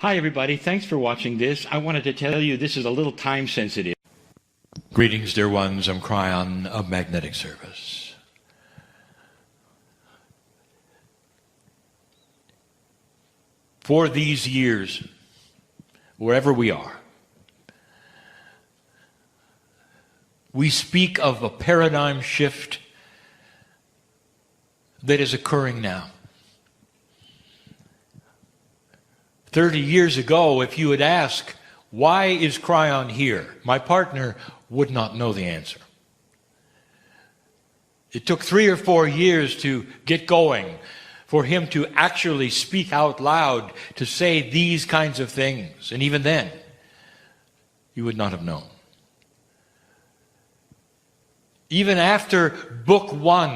Hi everybody, thanks for watching this. I wanted to tell you this is a little time sensitive. Greetings dear ones, I'm Kryon of Magnetic Service. For these years, wherever we are, we speak of a paradigm shift that is occurring now. 30 years ago, if you had asked, why is Kryon here? My partner would not know the answer. It took 3 or 4 years to get going, for him to actually speak out loud, to say these kinds of things. And even then, you would not have known. Even after book 1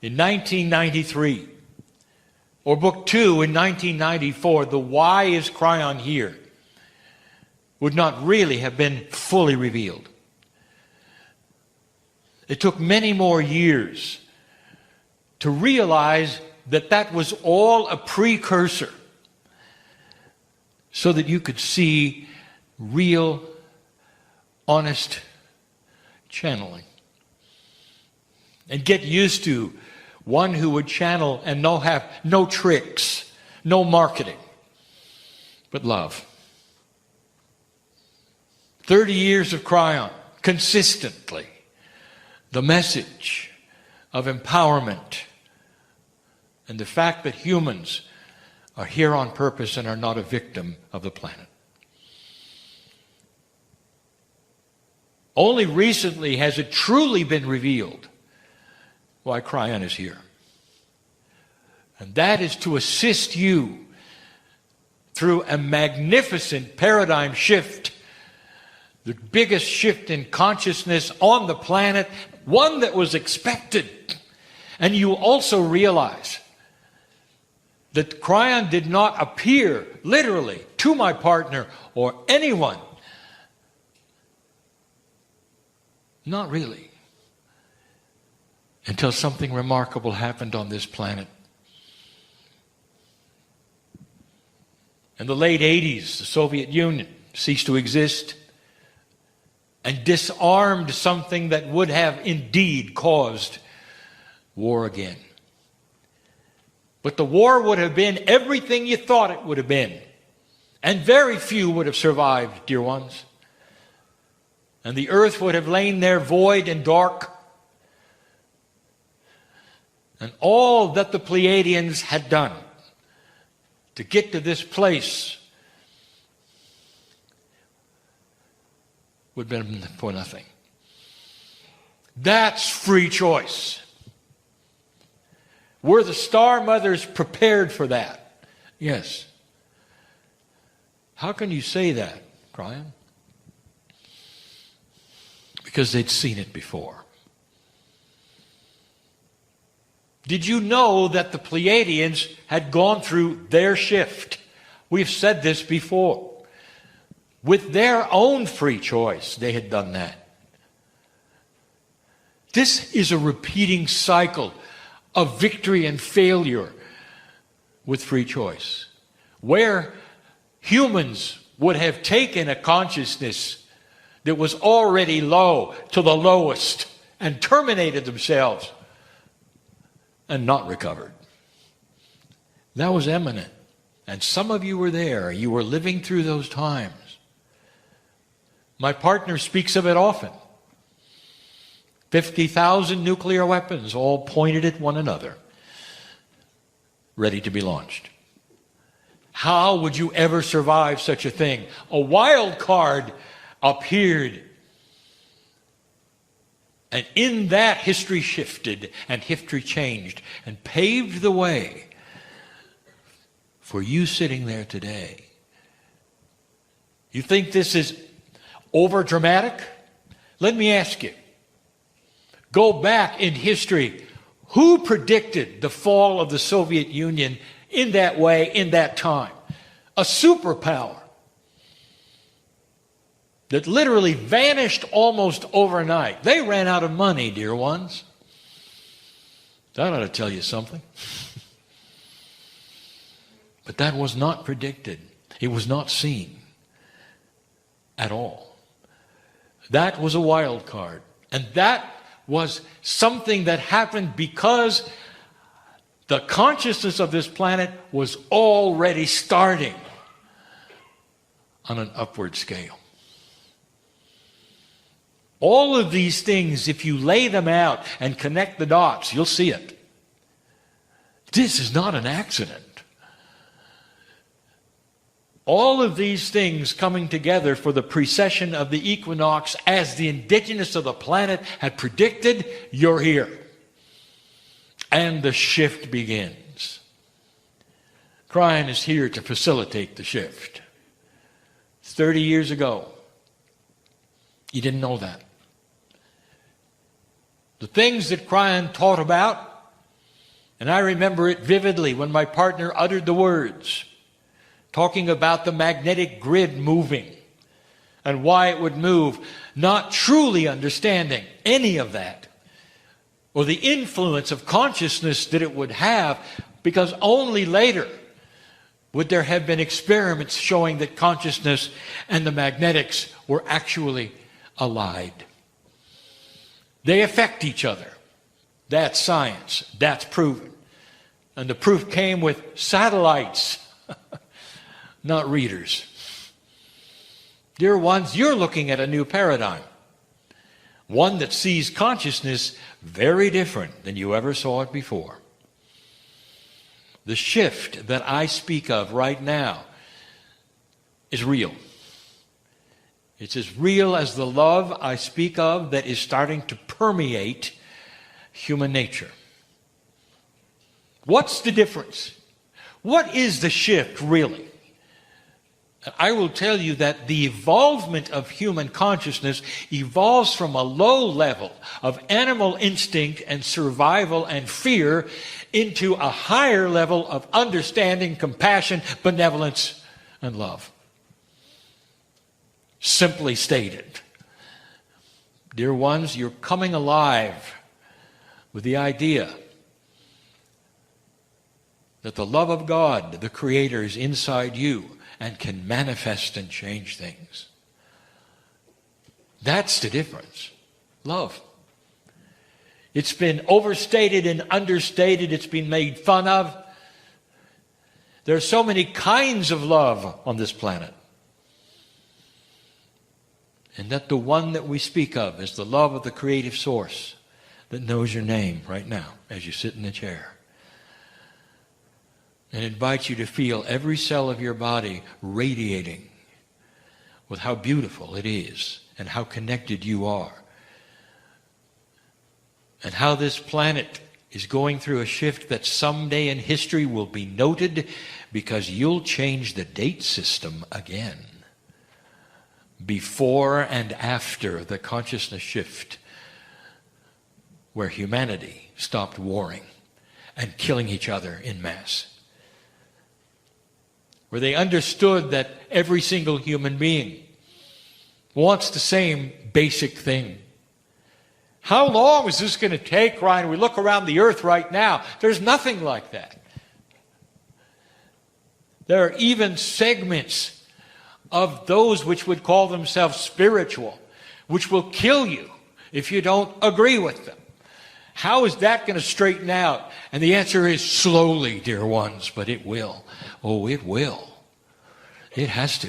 in 1993, or book 2 in 1994, the why is Kryon here would not really have been fully revealed. It took many more years to realize that that was all a precursor so that you could see real, honest channeling. And get used to one who would channel and have no tricks, no marketing, but love. 30 years of Kryon, consistently, the message of empowerment and the fact that humans are here on purpose and are not a victim of the planet. Only recently has it truly been revealed why Kryon is here. And that is to assist you through a magnificent paradigm shift, the biggest shift in consciousness on the planet, one that was expected. And you also realize that Kryon did not appear literally to my partner or anyone. Not really. Until something remarkable happened on this planet. In the late 80s, the Soviet Union ceased to exist and disarmed something that would have indeed caused war again. But the war would have been everything you thought it would have been. And very few would have survived, dear ones. And the earth would have lain there void and dark. And all that the Pleiadians had done to get to this place would have been for nothing. That's free choice. Were the star mothers prepared for that? Yes. How can you say that, Kryon? Because they'd seen it before. Did you know that the Pleiadians had gone through their shift? We've said this before. With their own free choice, they had done that. This is a repeating cycle of victory and failure with free choice, where humans would have taken a consciousness that was already low to the lowest and terminated themselves and not recovered. That was imminent. And some of you were there. You were living through those times. My partner speaks of it often. 50,000 nuclear weapons all pointed at one another, ready to be launched. How would you ever survive such a thing? A wild card appeared. And in that, history shifted and history changed and paved the way for you sitting there today. You think this is over dramatic? Let me ask you. Go back in history. Who predicted the fall of the Soviet Union in that way, in that time? A superpower that literally vanished almost overnight. They ran out of money, dear ones. That ought to tell you something. But that was not predicted. It was not seen at all. That was a wild card. And that was something that happened because the consciousness of this planet was already starting on an upward scale. All of these things, if you lay them out and connect the dots, you'll see it. This is not an accident. All of these things coming together for the precession of the equinox as the indigenous of the planet had predicted, you're here. And the shift begins. Kryon is here to facilitate the shift. 30 years ago, you didn't know that. The things that Kryon taught about, and I remember it vividly when my partner uttered the words, talking about the magnetic grid moving and why it would move, not truly understanding any of that or the influence of consciousness that it would have, because only later would there have been experiments showing that consciousness and the magnetics were actually allied. They affect each other. That's science. That's proven. And the proof came with satellites, not readers. Dear ones, you're looking at a new paradigm. One that sees consciousness very different than you ever saw it before. The shift that I speak of right now is real. It's as real as the love I speak of that is starting to permeate human nature. What's the difference? What is the shift really? I will tell you that the evolvement of human consciousness evolves from a low level of animal instinct and survival and fear into a higher level of understanding, compassion, benevolence, and love. Simply stated. Dear ones, you're coming alive with the idea that the love of God, the Creator, is inside you and can manifest and change things. That's the difference. Love. It's been overstated and understated. It's been made fun of. There are so many kinds of love on this planet. And that the one that we speak of is the love of the creative source that knows your name right now as you sit in the chair. And invites you to feel every cell of your body radiating with how beautiful it is and how connected you are. And how this planet is going through a shift that someday in history will be noted because you'll change the date system again. Before and after the consciousness shift where humanity stopped warring and killing each other en masse. Where they understood that every single human being wants the same basic thing. How long is this going to take, Ryan? We look around the earth right now. There's nothing like that. There are even segments of those which would call themselves spiritual, which will kill you if you don't agree with them. How is that going to straighten out? And the answer is slowly, dear ones, but it will. Oh, it will. It has to.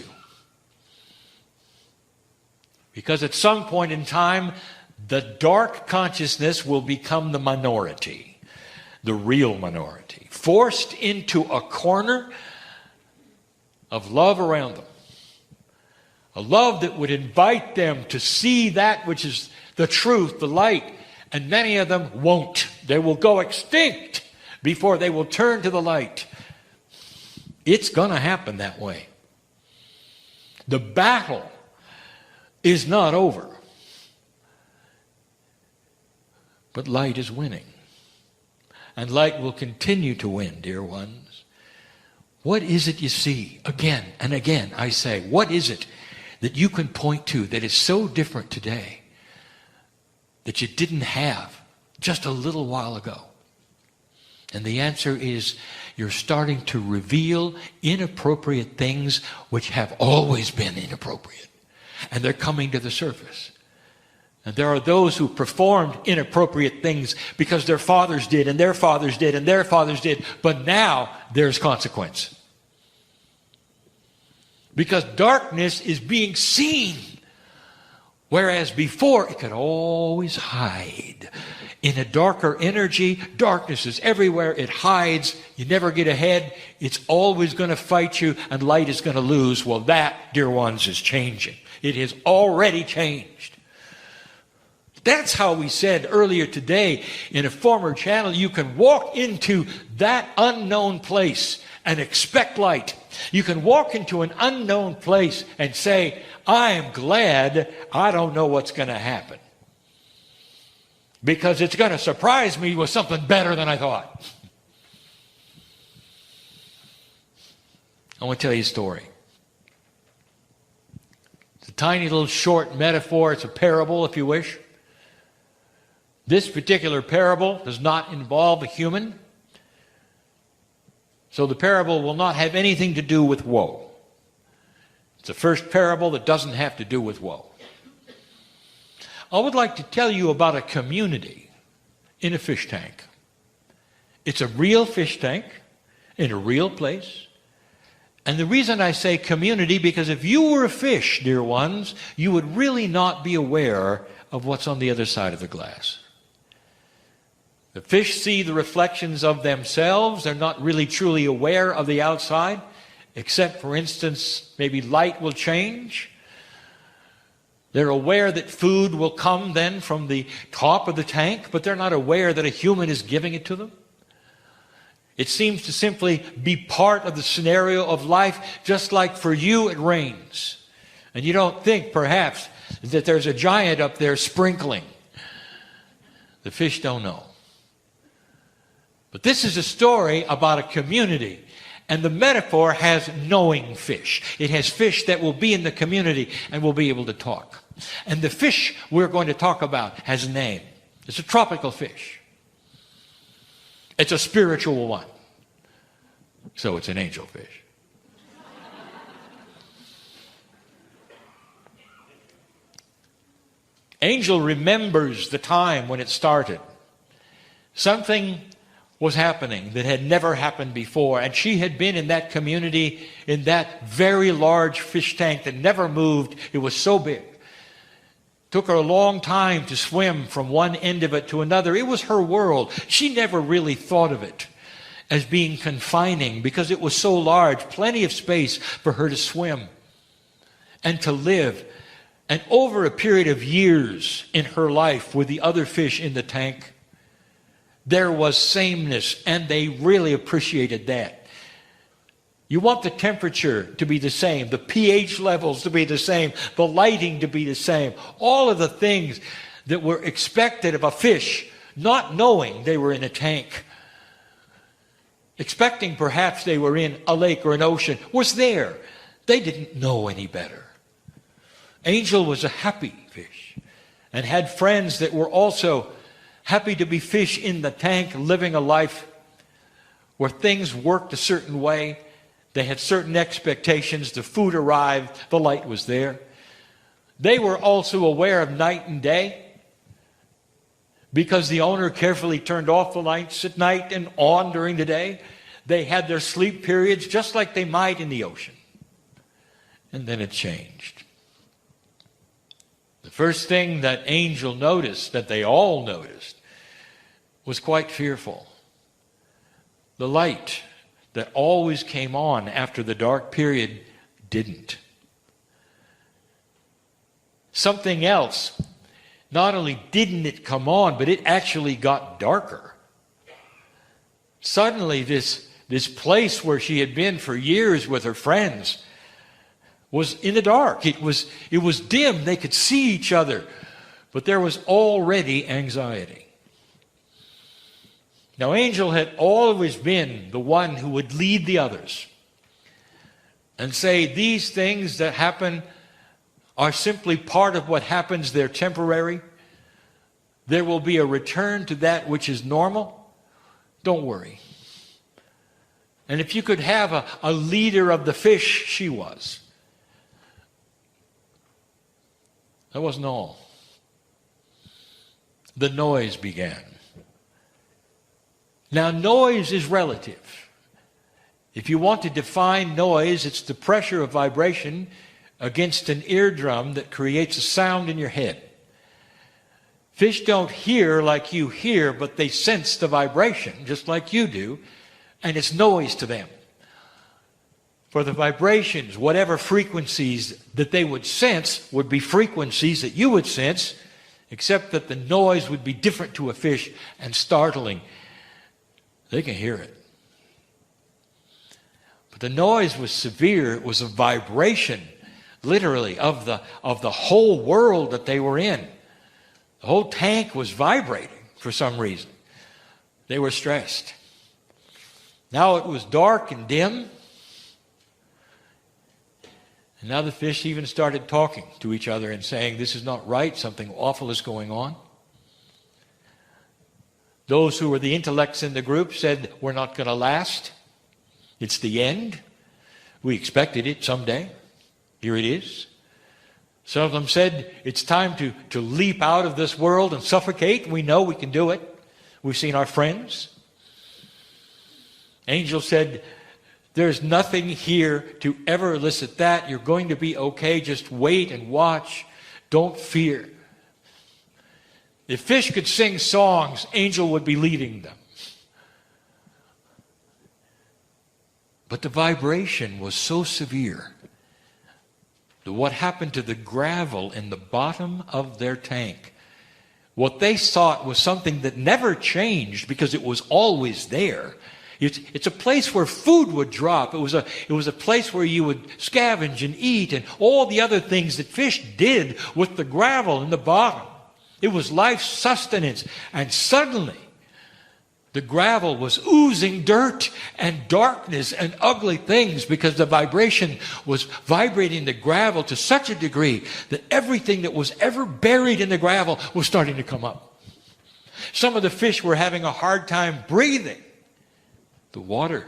Because at some point in time, the dark consciousness will become the minority, the real minority, forced into a corner of love around them. A love that would invite them to see that which is the truth, the light. And many of them won't. They will go extinct before they will turn to the light. It's going to happen that way. The battle is not over. But light is winning. And light will continue to win, dear ones. What is it you see? Again and again, I say, what is it that you can point to that is so different today that you didn't have just a little while ago? And the answer is you're starting to reveal inappropriate things which have always been inappropriate. And they're coming to the surface. And there are those who performed inappropriate things because their fathers did, and their fathers did, and their fathers did. But now there's consequence. Because darkness is being seen. Whereas before it could always hide. In a darker energy, darkness is everywhere. It hides. You never get ahead. It's always going to fight you, and light is going to lose. Well, that, dear ones, is changing. It has already changed. That's how we said earlier today in a former channel, you can walk into that unknown place and expect light. You can walk into an unknown place and say, I am glad I don't know what's going to happen. Because it's going to surprise me with something better than I thought. I want to tell you a story. It's a tiny little short metaphor. It's a parable, if you wish. This particular parable does not involve a human. So the parable will not have anything to do with woe. It's the first parable that doesn't have to do with woe. I would like to tell you about a community in a fish tank. It's a real fish tank in a real place. And the reason I say community, because if you were a fish, dear ones, you would really not be aware of what's on the other side of the glass. The fish see the reflections of themselves. They're not really truly aware of the outside, except, for instance, maybe light will change. They're aware that food will come then from the top of the tank, but they're not aware that a human is giving it to them. It seems to simply be part of the scenario of life, just like for you it rains. And you don't think, perhaps, that there's a giant up there sprinkling. The fish don't know. But this is a story about a community. And the metaphor has knowing fish. It has fish that will be in the community and will be able to talk. And the fish we're going to talk about has a name. It's a tropical fish. It's a spiritual one. So it's an angelfish. Angel remembers the time when it started. Something was happening that had never happened before. And she had been in that community, in that very large fish tank that never moved. It was so big. Took her a long time to swim from one end of it to another. It was her world. She never really thought of it as being confining because it was so large. Plenty of space for her to swim and to live. And over a period of years in her life with the other fish in the tank, there was sameness, and they really appreciated that. You want the temperature to be the same, the pH levels to be the same, the lighting to be the same, all of the things that were expected of a fish, not knowing they were in a tank, expecting perhaps they were in a lake or an ocean, was there. They didn't know any better. Angel was a happy fish and had friends that were also happy to be fish in the tank, living a life where things worked a certain way. They had certain expectations. The food arrived. The light was there. They were also aware of night and day because the owner carefully turned off the lights at night and on during the day. They had their sleep periods just like they might in the ocean. And then it changed. The first thing that Angel noticed, that they all noticed, was quite fearful. The light that always came on after the dark period didn't. Something else, not only didn't it come on, but it actually got darker. Suddenly this place where she had been for years with her friends was in the dark. It was dim. They could see each other. But there was already anxiety. Now, Angel had always been the one who would lead the others and say, these things that happen are simply part of what happens. They're temporary. There will be a return to that which is normal. don't worry. And if you could have a leader of the fish, she was. That wasn't all. The noise began. Now, noise is relative. If you want to define noise, it's the pressure of vibration against an eardrum that creates a sound in your head. Fish don't hear like you hear, but they sense the vibration, just like you do, and it's noise to them. For the vibrations, whatever frequencies that they would sense would be frequencies that you would sense, except that the noise would be different to a fish and startling. They can hear it. But the noise was severe. It was a vibration, literally, of the whole world that they were in. The whole tank was vibrating for some reason. They were stressed. Now it was dark and dim. And now the fish even started talking to each other and saying, this is not right, something awful is going on. Those who were the intellects in the group said, we're not going to last. It's the end. We expected it someday. Here it is. Some of them said, it's time to leap out of this world and suffocate. We know we can do it. We've seen our friends. Angel said, there's nothing here to ever elicit that. You're going to be okay. Just wait and watch. Don't fear. If fish could sing songs, Angel would be leading them. But the vibration was so severe that what happened to the gravel in the bottom of their tank, what they thought was something that never changed because it was always there. It's a place where food would drop. It was a place where you would scavenge and eat and all the other things that fish did with the gravel in the bottom. It was life sustenance. And suddenly, the gravel was oozing dirt and darkness and ugly things because the vibration was vibrating the gravel to such a degree that everything that was ever buried in the gravel was starting to come up. Some of the fish were having a hard time breathing. The water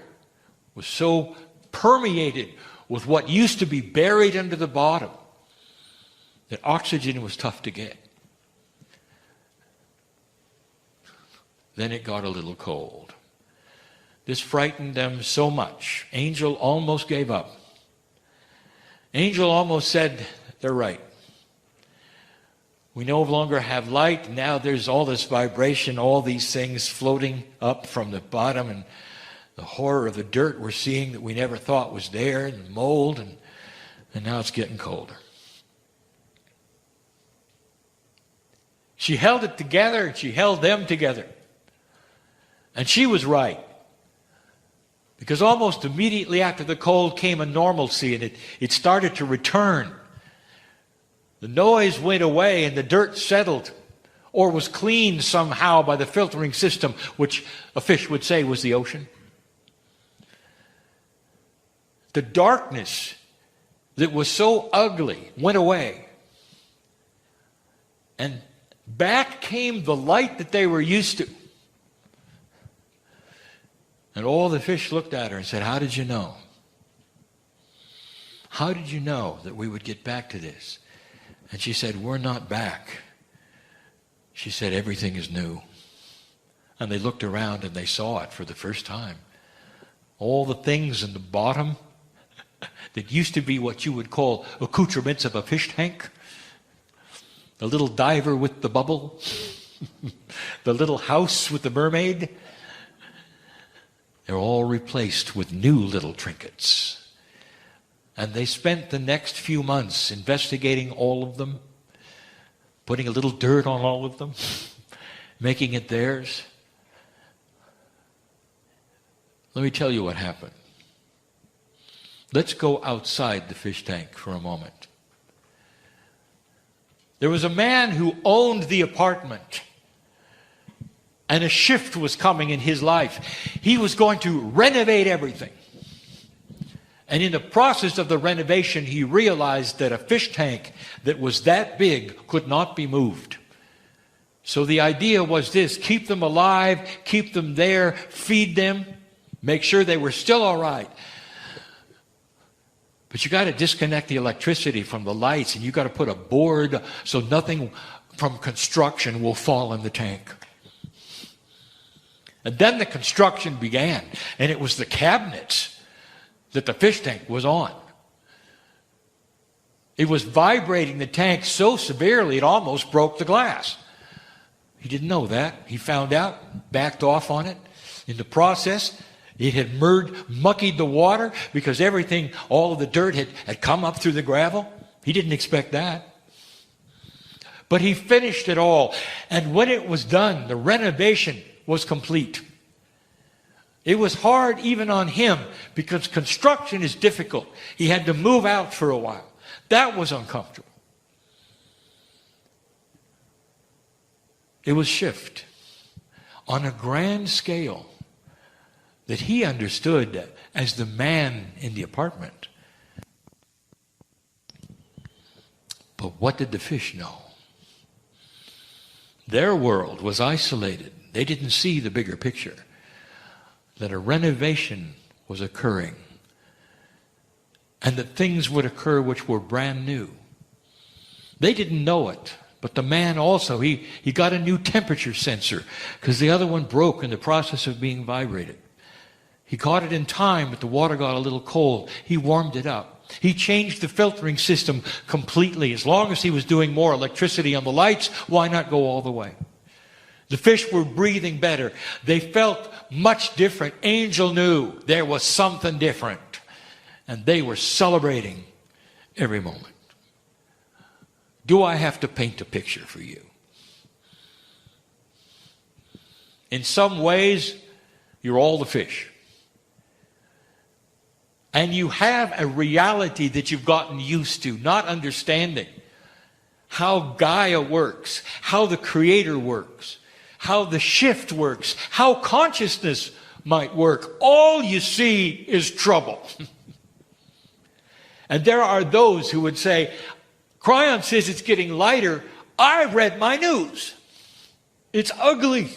was so permeated with what used to be buried under the bottom that oxygen was tough to get. Then it got a little cold. This frightened them so much. Angel almost gave up. Angel almost said, they're right. We no longer have light. Now there's all this vibration, all these things floating up from the bottom, and the horror of the dirt we're seeing that we never thought was there, and the mold, and now it's getting colder. She held it together, and she held them together. And she was right. Because almost immediately after the cold came a normalcy, and it started to return. The noise went away, and the dirt settled, or was cleaned somehow by the filtering system, which a fish would say was the ocean. The darkness that was so ugly went away. And back came the light that they were used to. And all the fish looked at her and said, how did you know? How did you know that we would get back to this? And she said, we're not back. She said, everything is new. And they looked around and they saw it for the first time. All the things in the bottom that used to be what you would call accoutrements of a fish tank. The little diver with the bubble. The little house with the mermaid. They're all replaced with new little trinkets. And they spent the next few months investigating all of them, putting a little dirt on all of them, making it theirs. Let me tell you what happened. Let's go outside the fish tank for a moment. There was a man who owned the apartment, and a shift was coming in his life. He was going to renovate everything. And in the process of the renovation, he realized that a fish tank that was that big could not be moved. So the idea was this: keep them alive, keep them there, feed them, make sure they were still all right. But you got to disconnect the electricity from the lights, and you got to put a board so nothing from construction will fall in the tank. And then the construction began, and it was the cabinets that the fish tank was on. It was vibrating the tank so severely it almost broke the glass. He didn't know that. He found out, backed off on it. In the process, it had muckied the water because everything, all of the dirt had come up through the gravel. He didn't expect that. But he finished it all. And when it was done, the renovation was complete. It was hard even on him because construction is difficult. He had to move out for a while. That was uncomfortable. It was shift on a grand scale that he understood as the man in the apartment. But what did the fish know? Their world was isolated. They didn't see the bigger picture, that a renovation was occurring and that things would occur which were brand new. They didn't know it. But the man also, he got a new temperature sensor because the other one broke in the process of being vibrated. He caught it in time, but the water got a little cold. He warmed it up. He changed the filtering system completely. As long as he was doing more electricity on the lights, why not go all the way? The fish were breathing better. They felt much different. Angel knew there was something different. And they were celebrating every moment. Do I have to paint a picture for you? In some ways, you're all the fish. And you have a reality that you've gotten used to, not understanding how Gaia works, how the Creator works, how the shift works, how consciousness might work. All you see is trouble. And there are those who would say, Kryon says it's getting lighter. I read my news. It's ugly.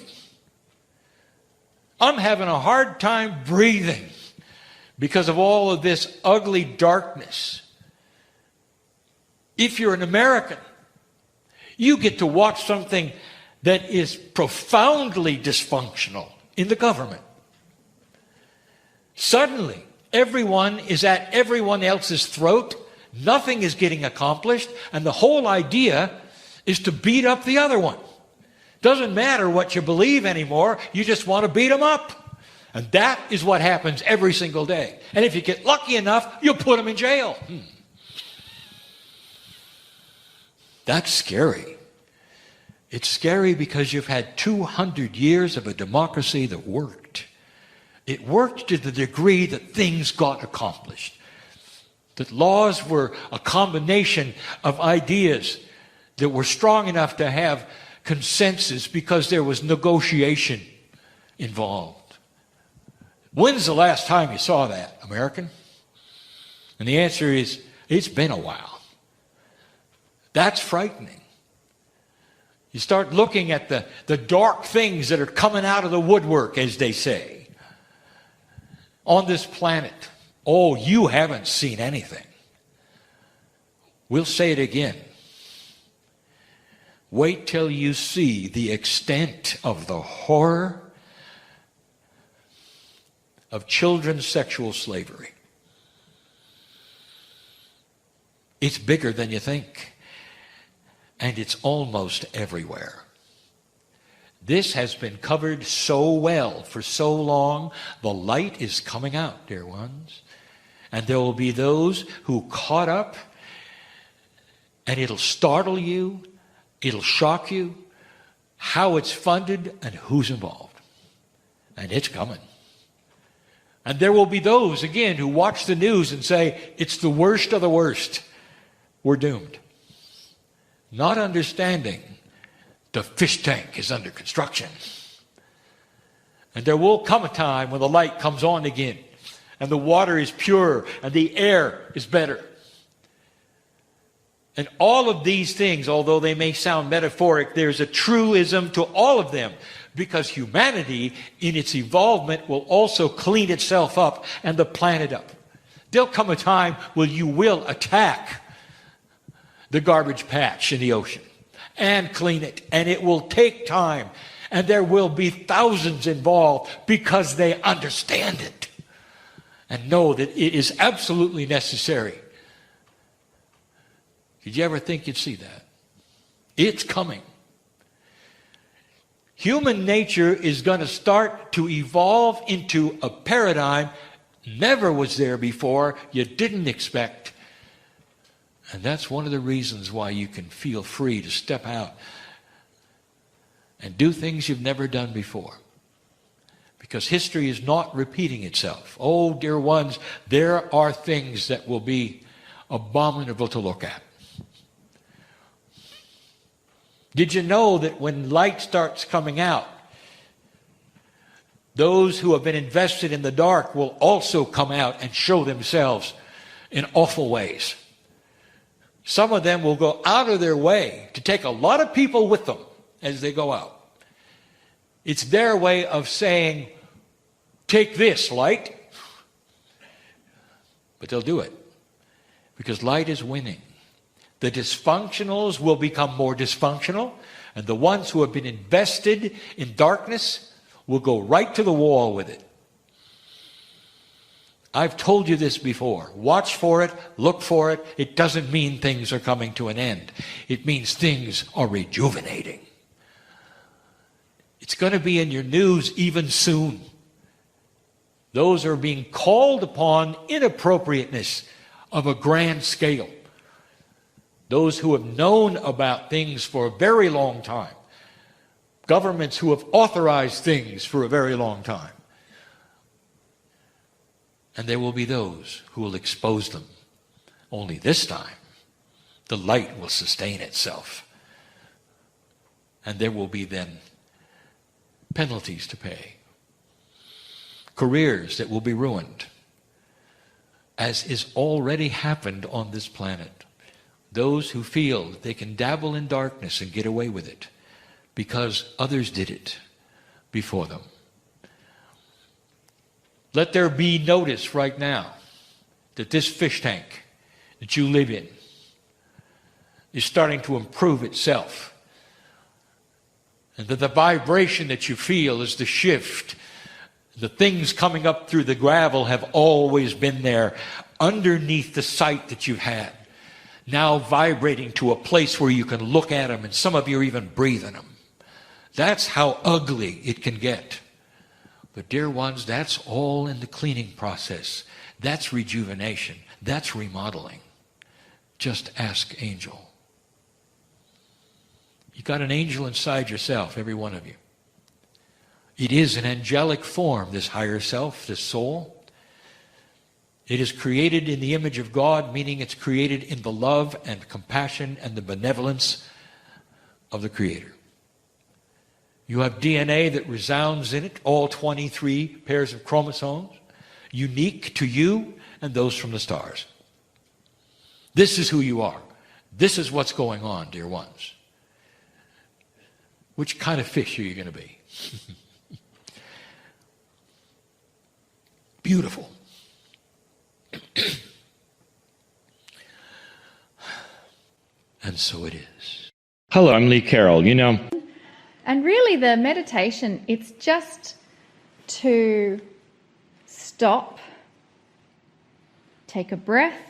I'm having a hard time breathing because of all of this ugly darkness. If you're an American, you get to watch something that is profoundly dysfunctional in the government. Suddenly, everyone is at everyone else's throat. Nothing is getting accomplished, and the whole idea is to beat up the other one. Doesn't matter what you believe anymore, you just want to beat them up. And that is what happens every single day. And if you get lucky enough, you'll put them in jail. That's scary. It's scary because you've had 200 years of a democracy that worked. It worked to the degree that things got accomplished. That laws were a combination of ideas that were strong enough to have consensus because there was negotiation involved. When's the last time you saw that, American? And the answer is, it's been a while. That's frightening. You start looking at the dark things that are coming out of the woodwork, as they say, on this planet. Oh, you haven't seen anything. We'll say it again. Wait till you see the extent of the horror of children's sexual slavery. It's bigger than you think. And it's almost everywhere. This has been covered so well for so long. The light is coming out, dear ones. And there will be those who caught up, and it'll startle you, it'll shock you, how it's funded and who's involved. And it's coming. And there will be those, again, who watch the news and say, it's the worst of the worst. We're doomed. Not understanding the fish tank is under construction. And there will come a time when the light comes on again, and the water is pure, and the air is better. And all of these things, although they may sound metaphoric, there's a truism to all of them, because humanity, in its evolvement, will also clean itself up and the planet up. There'll come a time when you will attack the garbage patch in the ocean and clean it, and it will take time, and there will be thousands involved because they understand it and know that it is absolutely necessary. Did you ever think you'd see that? It's coming. Human nature is going to start to evolve into a paradigm never was there before, you didn't expect. And that's one of the reasons why you can feel free to step out and do things you've never done before. Because history is not repeating itself. Oh, dear ones, there are things that will be abominable to look at. Did you know that when light starts coming out, those who have been invested in the dark will also come out and show themselves in awful ways? Some of them will go out of their way to take a lot of people with them as they go out. It's their way of saying, take this, light. But they'll do it because light is winning. The dysfunctionals will become more dysfunctional, and the ones who have been invested in darkness will go right to the wall with it. I've told you this before. Watch for it, look for it. It doesn't mean things are coming to an end. It means things are rejuvenating. It's going to be in your news even soon. Those are being called upon inappropriateness of a grand scale. Those who have known about things for a very long time. Governments who have authorized things for a very long time. And there will be those who will expose them. Only this time, the light will sustain itself. And there will be then penalties to pay. Careers that will be ruined, as is already happened on this planet. Those who feel that they can dabble in darkness and get away with it because others did it before them. Let there be notice right now that this fish tank that you live in is starting to improve itself. And that the vibration that you feel is the shift. The things coming up through the gravel have always been there underneath the sight that you've had. Now vibrating to a place where you can look at them, and some of you are even breathing them. That's how ugly it can get. But dear ones, that's all in the cleaning process. That's rejuvenation. That's remodeling. Just ask Angel. You got an angel inside yourself, every one of you. It is an angelic form, this higher self, this soul. It is created in the image of God, meaning it's created in the love and compassion and the benevolence of the Creator. You have DNA that resounds in it, all 23 pairs of chromosomes, unique to you and those from the stars. This is who you are. This is what's going on, dear ones. Which kind of fish are you going to be? Beautiful. And so it is. Hello, I'm Lee Carroll. And really the meditation, it's just to stop, take a breath,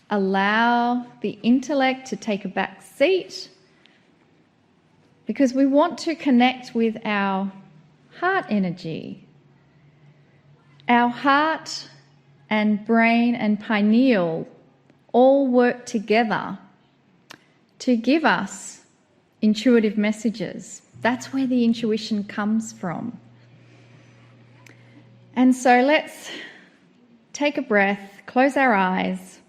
allow the intellect to take a back seat, because we want to connect with our heart energy. Our heart and brain and pineal all work together to give us intuitive messages. That's where the intuition comes from. And so let's take a breath, close our eyes,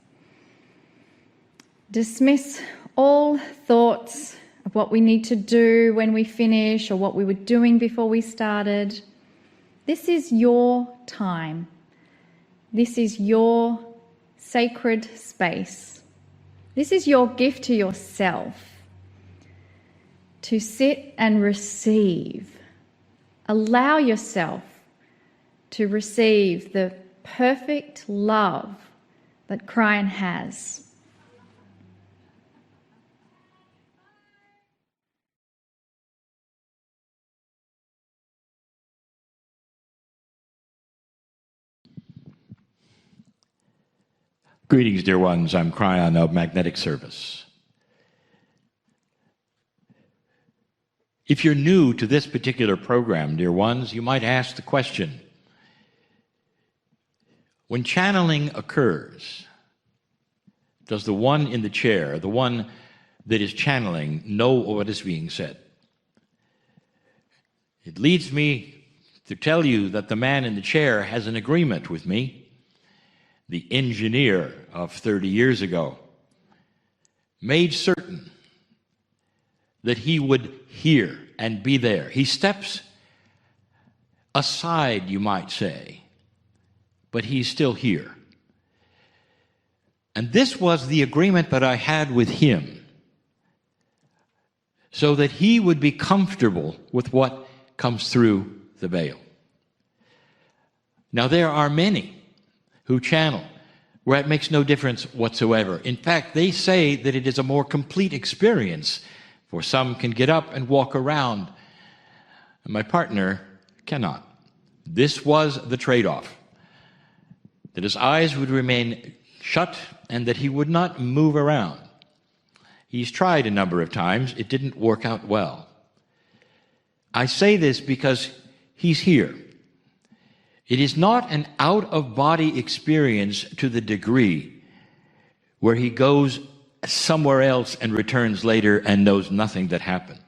dismiss all thoughts of what we need to do when we finish or what we were doing before we started. This is your time. This is your sacred space. This is your gift to yourself, to sit and receive. Allow yourself to receive the perfect love that Kryon has. Greetings, dear ones. I'm Kryon of Magnetic Service. If you're new to this particular program, dear ones, you might ask the question, when channeling occurs, does the one in the chair, the one that is channeling, know what is being said? It leads me to tell you that the man in the chair has an agreement with me. The engineer of 30 years ago made certain that he would hear and be there. He steps aside, you might say, but he's still here. And this was the agreement that I had with him, so that he would be comfortable with what comes through the veil. Now, there are many who channel where it makes no difference whatsoever. In fact, they say that it is a more complete experience, for some can get up and walk around, and my partner cannot. This was the trade-off, that his eyes would remain shut and that he would not move around. He's tried a number of times. It didn't work out well. I say this because he's here. It is not an out-of-body experience to the degree where he goes somewhere else and returns later and knows nothing that happened.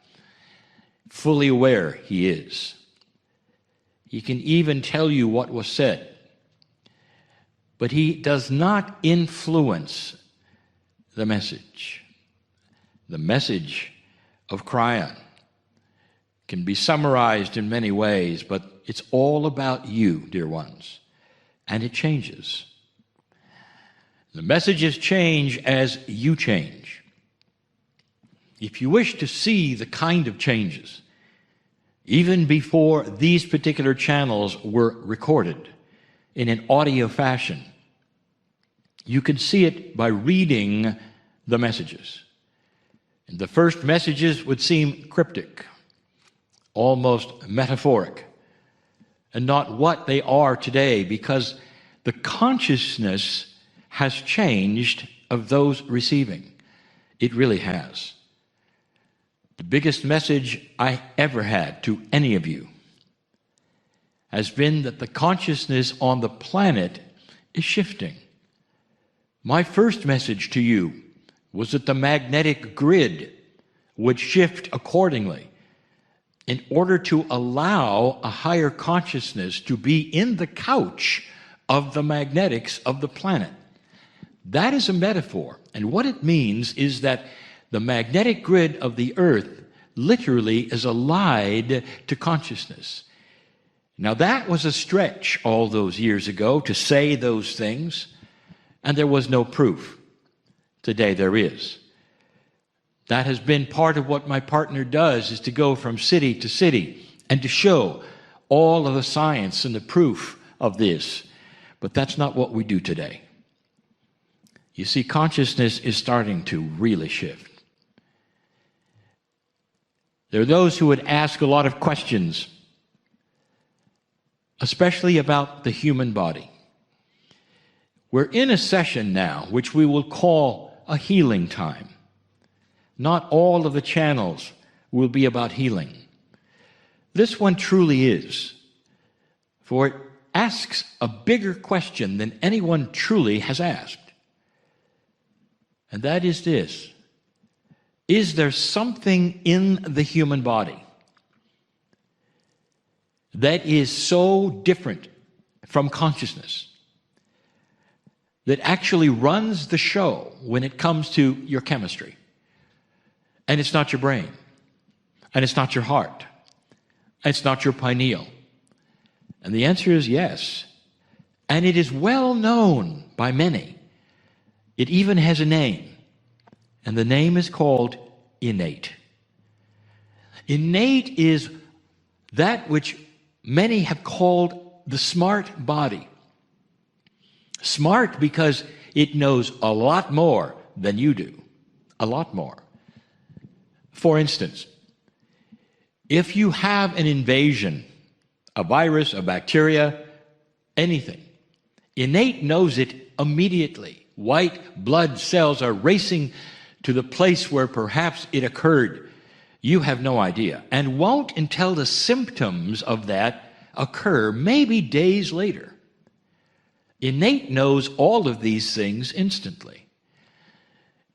Fully aware he is. He can even tell you what was said. But he does not influence the message. The message of Kryon can be summarized in many ways, but it's all about you, dear ones, and it changes. The messages change as you change. If you wish to see the kind of changes, even before these particular channels were recorded in an audio fashion, you can see it by reading the messages. And the first messages would seem cryptic, almost metaphoric, and not what they are today, because the consciousness has changed of those receiving. It really has. The biggest message I ever had to any of you has been that the consciousness on the planet is shifting. My first message to you was that the magnetic grid would shift accordingly, in order to allow a higher consciousness to be in the couch of the magnetics of the planet. That is a metaphor, and what it means is that the magnetic grid of the earth literally is allied to consciousness. Now, that was a stretch all those years ago to say those things, and there was no proof. Today there is. That has been part of what my partner does, is to go from city to city and to show all of the science and the proof of this. But that's not what we do today. You see, consciousness is starting to really shift. There are those who would ask a lot of questions, especially about the human body. We're in a session now which we will call a healing time. Not all of the channels will be about healing. This one truly is, for it asks a bigger question than anyone truly has asked. And that is this: is there something in the human body that is so different from consciousness that actually runs the show when it comes to your chemistry? And it's not your brain, and it's not your heart, and it's not your pineal. And the answer is yes. And it is well known by many. It even has a name. And the name is called innate. Innate is that which many have called the smart body. Smart because it knows a lot more than you do. A lot more. For instance, if you have an invasion, a virus, a bacteria, anything, innate knows it immediately. White blood cells are racing to the place where perhaps it occurred. You have no idea, and won't until the symptoms of that occur, maybe days later. Innate knows all of these things instantly.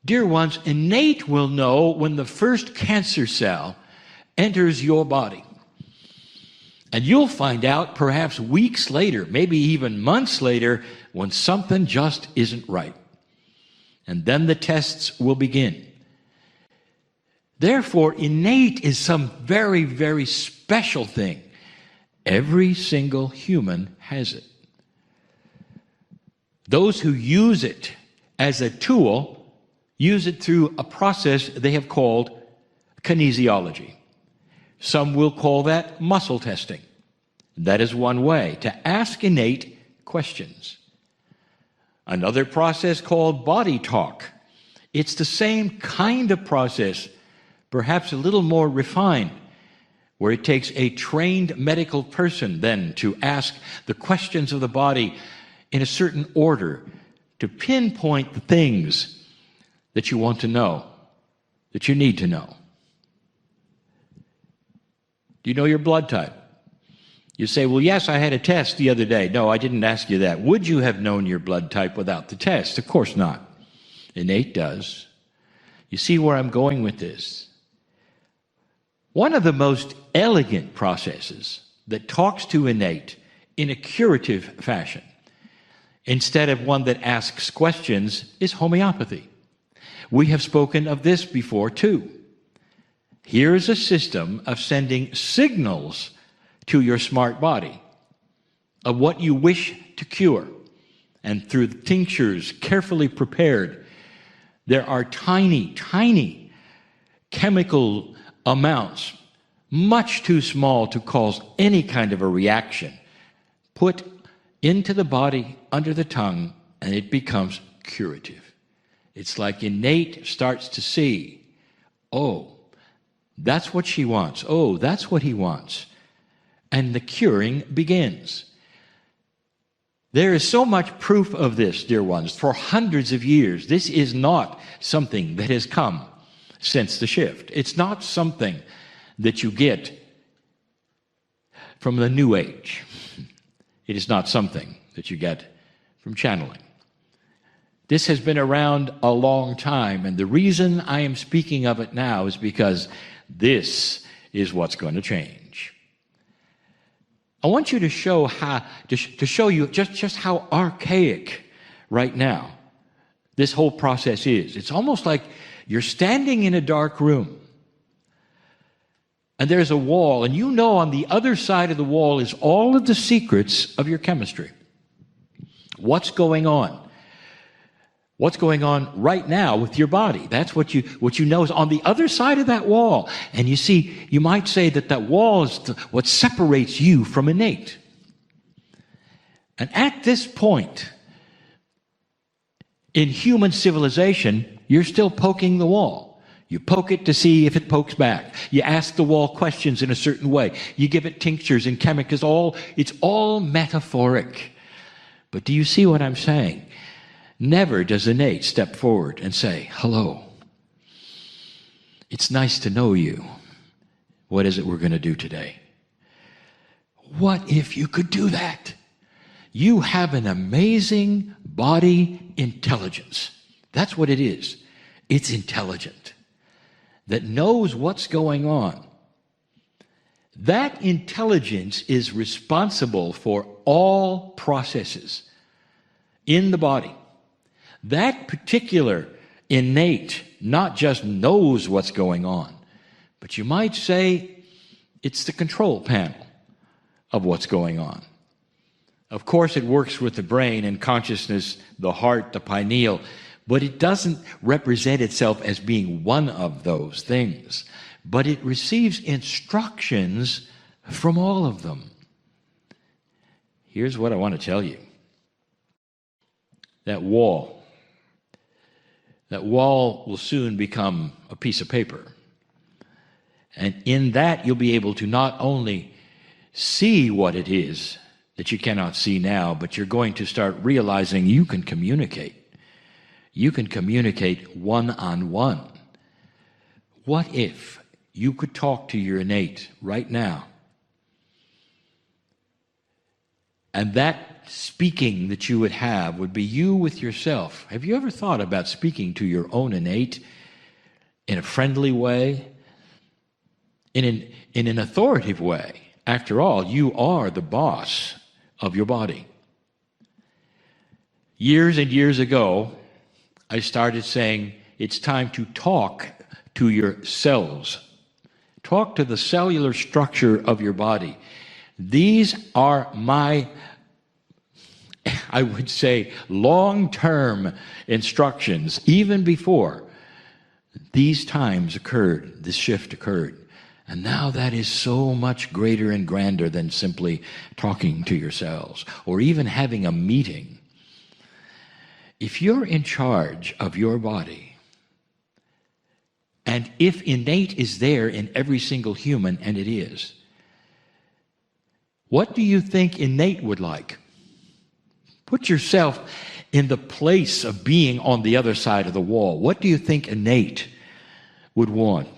Dear ones, innate will know when the first cancer cell enters your body. And you'll find out perhaps weeks later, maybe even months later, when something just isn't right. And then the tests will begin. Therefore, innate is some very, very special thing. Every single human has it. Those who use it as a tool use it through a process they have called kinesiology. Some will call that muscle testing. That is one way to ask innate questions. Another process called body talk. It's the same kind of process, perhaps a little more refined, where it takes a trained medical person then to ask the questions of the body in a certain order to pinpoint the things that you want to know, that you need to know. Do you know your blood type? You say, well, yes, I had a test the other day. No, I didn't ask you that. Would you have known your blood type without the test? Of course not. Innate does. You see where I'm going with this? One of the most elegant processes that talks to innate in a curative fashion, instead of one that asks questions, is homeopathy. We have spoken of this before too. Here is a system of sending signals to your smart body of what you wish to cure. And through tinctures carefully prepared, there are tiny, tiny chemical amounts, much too small to cause any kind of a reaction, put into the body under the tongue, and it becomes curative. It's like innate starts to see, oh, that's what she wants. Oh, that's what he wants. And the curing begins. There is so much proof of this, dear ones, for hundreds of years. This is not something that has come since the shift. It's not something that you get from the New Age. It is not something that you get from channeling. This has been around a long time, and the reason I am speaking of it now is because this is what's going to change. I want you to show you just how archaic right now this whole process is. It's almost like you're standing in a dark room, and there's a wall, and you know on the other side of the wall is all of the secrets of your chemistry. What's going on? What's going on right now with your body? That's what you know is on the other side of that wall. And you see, you might say that wall is what separates you from innate. And at this point in human civilization, you're still poking the wall. You poke it to see if it pokes back. You ask the wall questions in a certain way. You give it tinctures and chemicals. It's all metaphoric. But do you see what I'm saying? Never does innate step forward and say, hello, it's nice to know you. What is it we're going to do today? What if you could do that? You have an amazing body intelligence. That's what it is. It's intelligent, that knows what's going on. That intelligence is responsible for all processes in the body. That particular innate not just knows what's going on, but you might say it's the control panel of what's going on. Of course, it works with the brain and consciousness, the heart, the pineal, But it doesn't represent itself as being one of those things. But it receives instructions from all of them. Here's what I want to tell you. That wall will soon become a piece of paper. And in that you'll be able to not only see what it is that you cannot see now, but you're going to start realizing you can communicate. You can communicate one-on-one. What if you could talk to your innate right now? And that speaking that you would have would be you with yourself. Have you ever thought about speaking to your own innate in a friendly way? In an authoritative way? After all, you are the boss of your body. Years and years ago, I started saying, it's time to talk to your cells. Talk to the cellular structure of your body. These are my, I would say, long-term instructions, even before these times occurred, this shift occurred. And now that is so much greater and grander than simply talking to your cells or even having a meeting. If you're in charge of your body, and if innate is there in every single human, and it is, what do you think innate would like? Put yourself in the place of being on the other side of the wall. What do you think innate would want?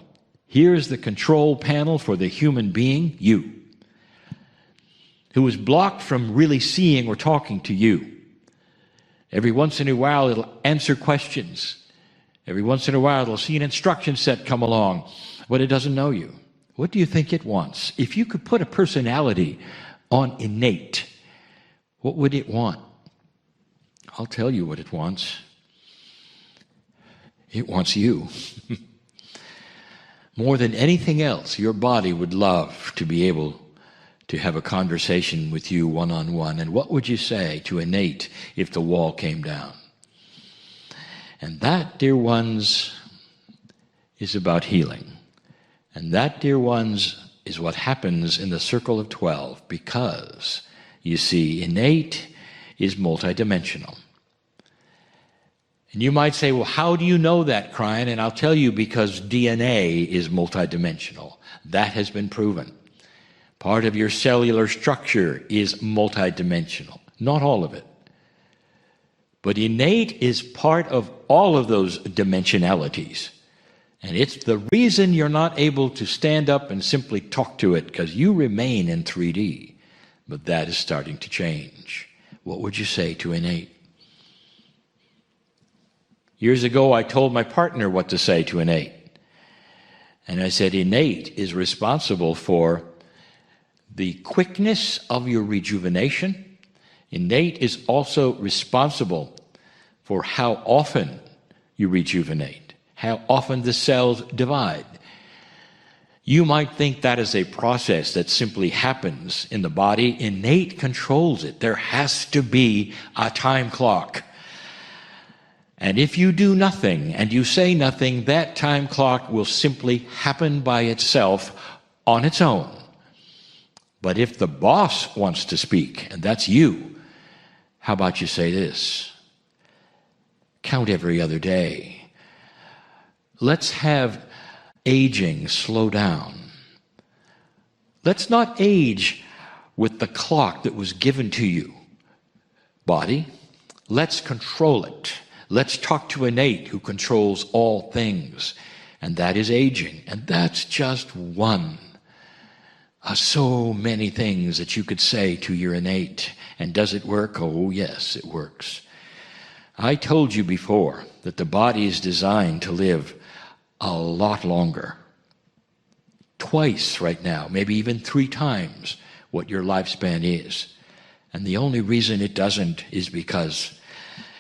Here's the control panel for the human being, you, who is blocked from really seeing or talking to you. Every once in a while, it'll answer questions. Every once in a while, it'll see an instruction set come along, but it doesn't know you. What do you think it wants? If you could put a personality on innate, what would it want? I'll tell you what it wants. It wants you. More than anything else, your body would love to be able to have a conversation with you one-on-one. And what would you say to innate if the wall came down? And that, dear ones, is about healing. And that, dear ones, is what happens in the circle of 12, because, you see, innate is multidimensional. And you might say, well, how do you know that, Kryon? And I'll tell you, because DNA is multidimensional. That has been proven. Part of your cellular structure is multidimensional. Not all of it. But innate is part of all of those dimensionalities. And it's the reason you're not able to stand up and simply talk to it, because you remain in 3D. But that is starting to change. What would you say to innate? Years ago, I told my partner what to say to innate. And I said, innate is responsible for the quickness of your rejuvenation. Innate is also responsible for how often you rejuvenate, how often the cells divide. You might think that is a process that simply happens in the body. Innate controls it. There has to be a time clock. And if you do nothing and you say nothing, that time clock will simply happen by itself on its own. But if the boss wants to speak, and that's you, how about you say this? Count every other day. Let's have aging slow down. Let's not age with the clock that was given to you, body. Let's control it. Let's talk to innate, who controls all things, and that is aging. And that's just one of so many things that you could say to your innate. And does it work? Oh, yes, it works. I told you before that the body is designed to live a lot longer. Twice right now, maybe even 3 times what your lifespan is. And the only reason it doesn't is because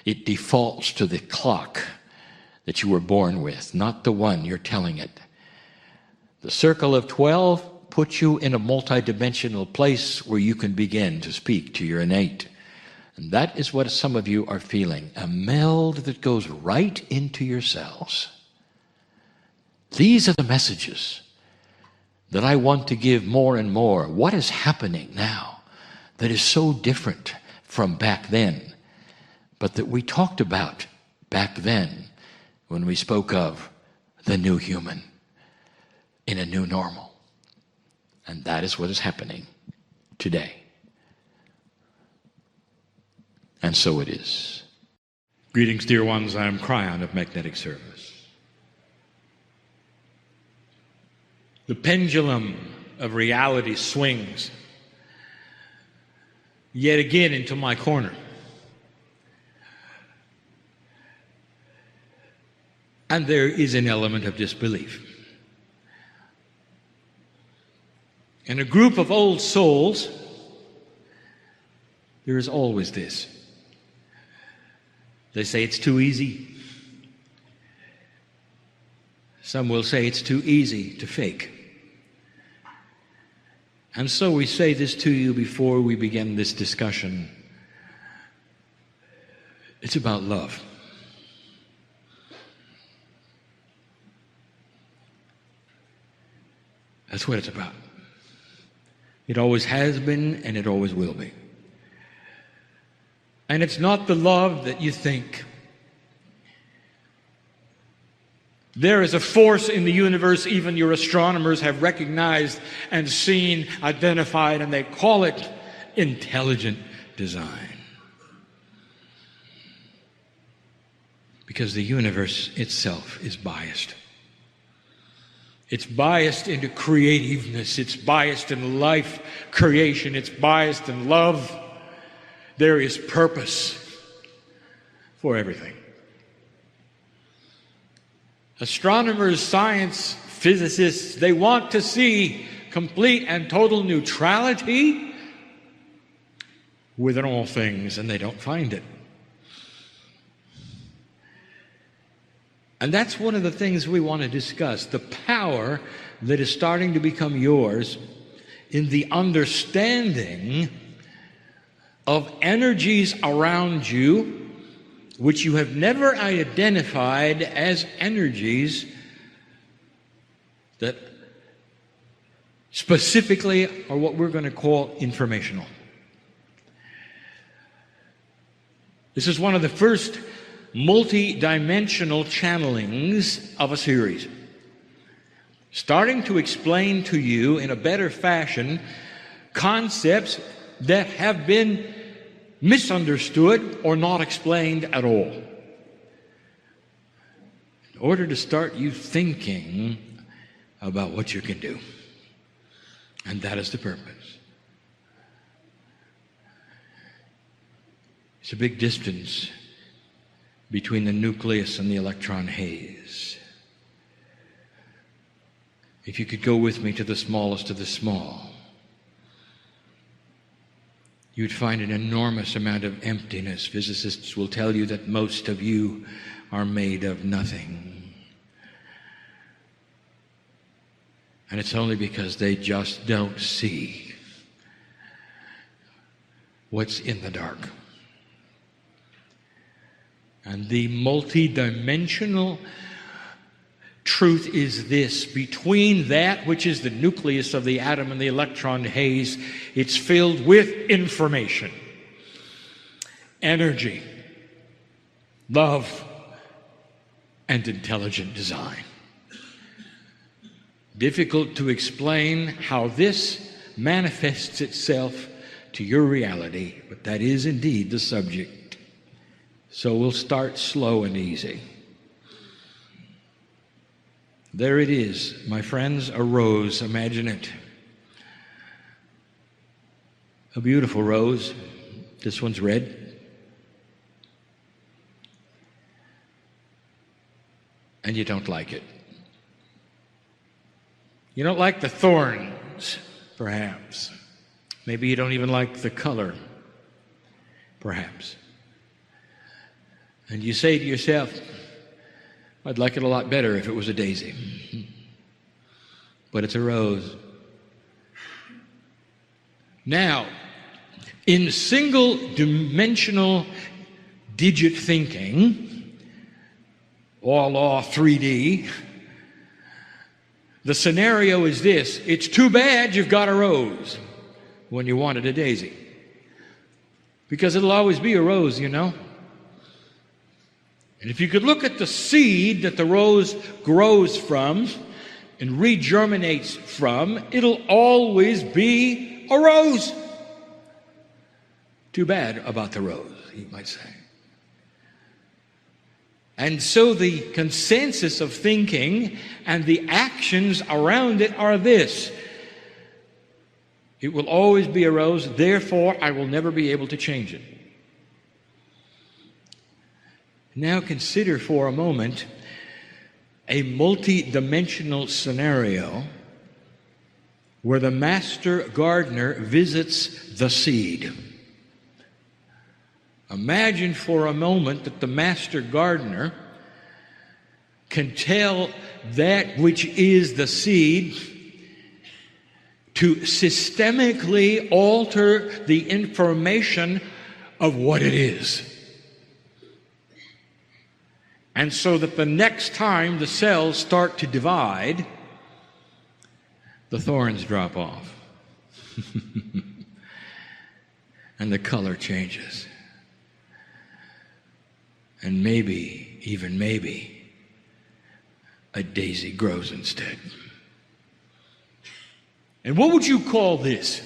it defaults to the clock that you were born with, not the one you're telling it. The circle of 12 puts you in a multidimensional place where you can begin to speak to your innate. And that is what some of you are feeling, a meld that goes right into your cells. These are the messages that I want to give more and more. What is happening now that is so different from back then, but that we talked about back then when we spoke of the new human in a new normal? And that is what is happening today. And so it is. Greetings, dear ones. I am Kryon of Magnetic Service. The pendulum of reality swings yet again into my corner. And there is an element of disbelief. In a group of old souls, there is always this. They say it's too easy. Some will say it's too easy to fake. And so we say this to you before we begin this discussion. It's about love. That's what it's about. It always has been, and it always will be. And it's not the love that you think. There is a force in the universe even your astronomers have recognized and seen, identified, and they call it intelligent design. Because the universe itself is biased. It's biased into creativeness. It's biased in life creation. It's biased in love. There is purpose for everything. Astronomers, science, physicists, they want to see complete and total neutrality within all things, and they don't find it. And that's one of the things we want to discuss, the power that is starting to become yours in the understanding of energies around you which you have never identified as energies that specifically are what we're going to call informational. This is one of the first multi-dimensional channelings of a series, starting to explain to you in a better fashion concepts that have been misunderstood or not explained at all, in order to start you thinking about what you can do. And that is the purpose. It's a big distance between the nucleus and the electron haze. If you could go with me to the smallest of the small, you'd find an enormous amount of emptiness. Physicists will tell you that most of you are made of nothing. And it's only because they just don't see what's in the dark. And the multidimensional truth is this: between that which is the nucleus of the atom and the electron haze, it's filled with information, energy, love, and intelligent design. Difficult to explain how this manifests itself to your reality, but that is indeed the subject. So we'll start slow and easy. There it is, my friends, a rose. Imagine it. A beautiful rose. This one's red. And you don't like it. You don't like the thorns, perhaps. Maybe you don't even like the color, perhaps. And you say to yourself, I'd like it a lot better if it was a daisy. But it's a rose. Now, In single-dimensional digit thinking, or law 3D, the scenario is this: it's too bad you've got a rose when you wanted a daisy. Because it'll always be a rose, you know. And if you could look at the seed that the rose grows from and regerminates from, it'll always be a rose. Too bad about the rose, you might say. And so the consensus of thinking and the actions around it are this: it will always be a rose, therefore I will never be able to change it. Now consider for a moment a multi-dimensional scenario where the master gardener visits the seed. Imagine for a moment that the master gardener can tell that which is the seed to systemically alter the information of what it is. And so that the next time the cells start to divide, the thorns drop off. And the color changes. And maybe, even maybe, a daisy grows instead. And what would you call this?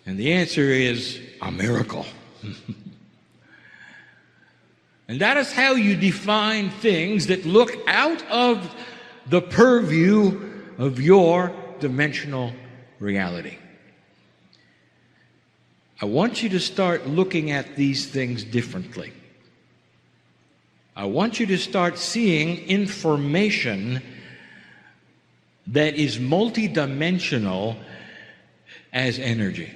And the answer is a miracle. And that is how you define things that look out of the purview of your dimensional reality. I want you to start looking at these things differently. I want you to start seeing information that is multidimensional as energy.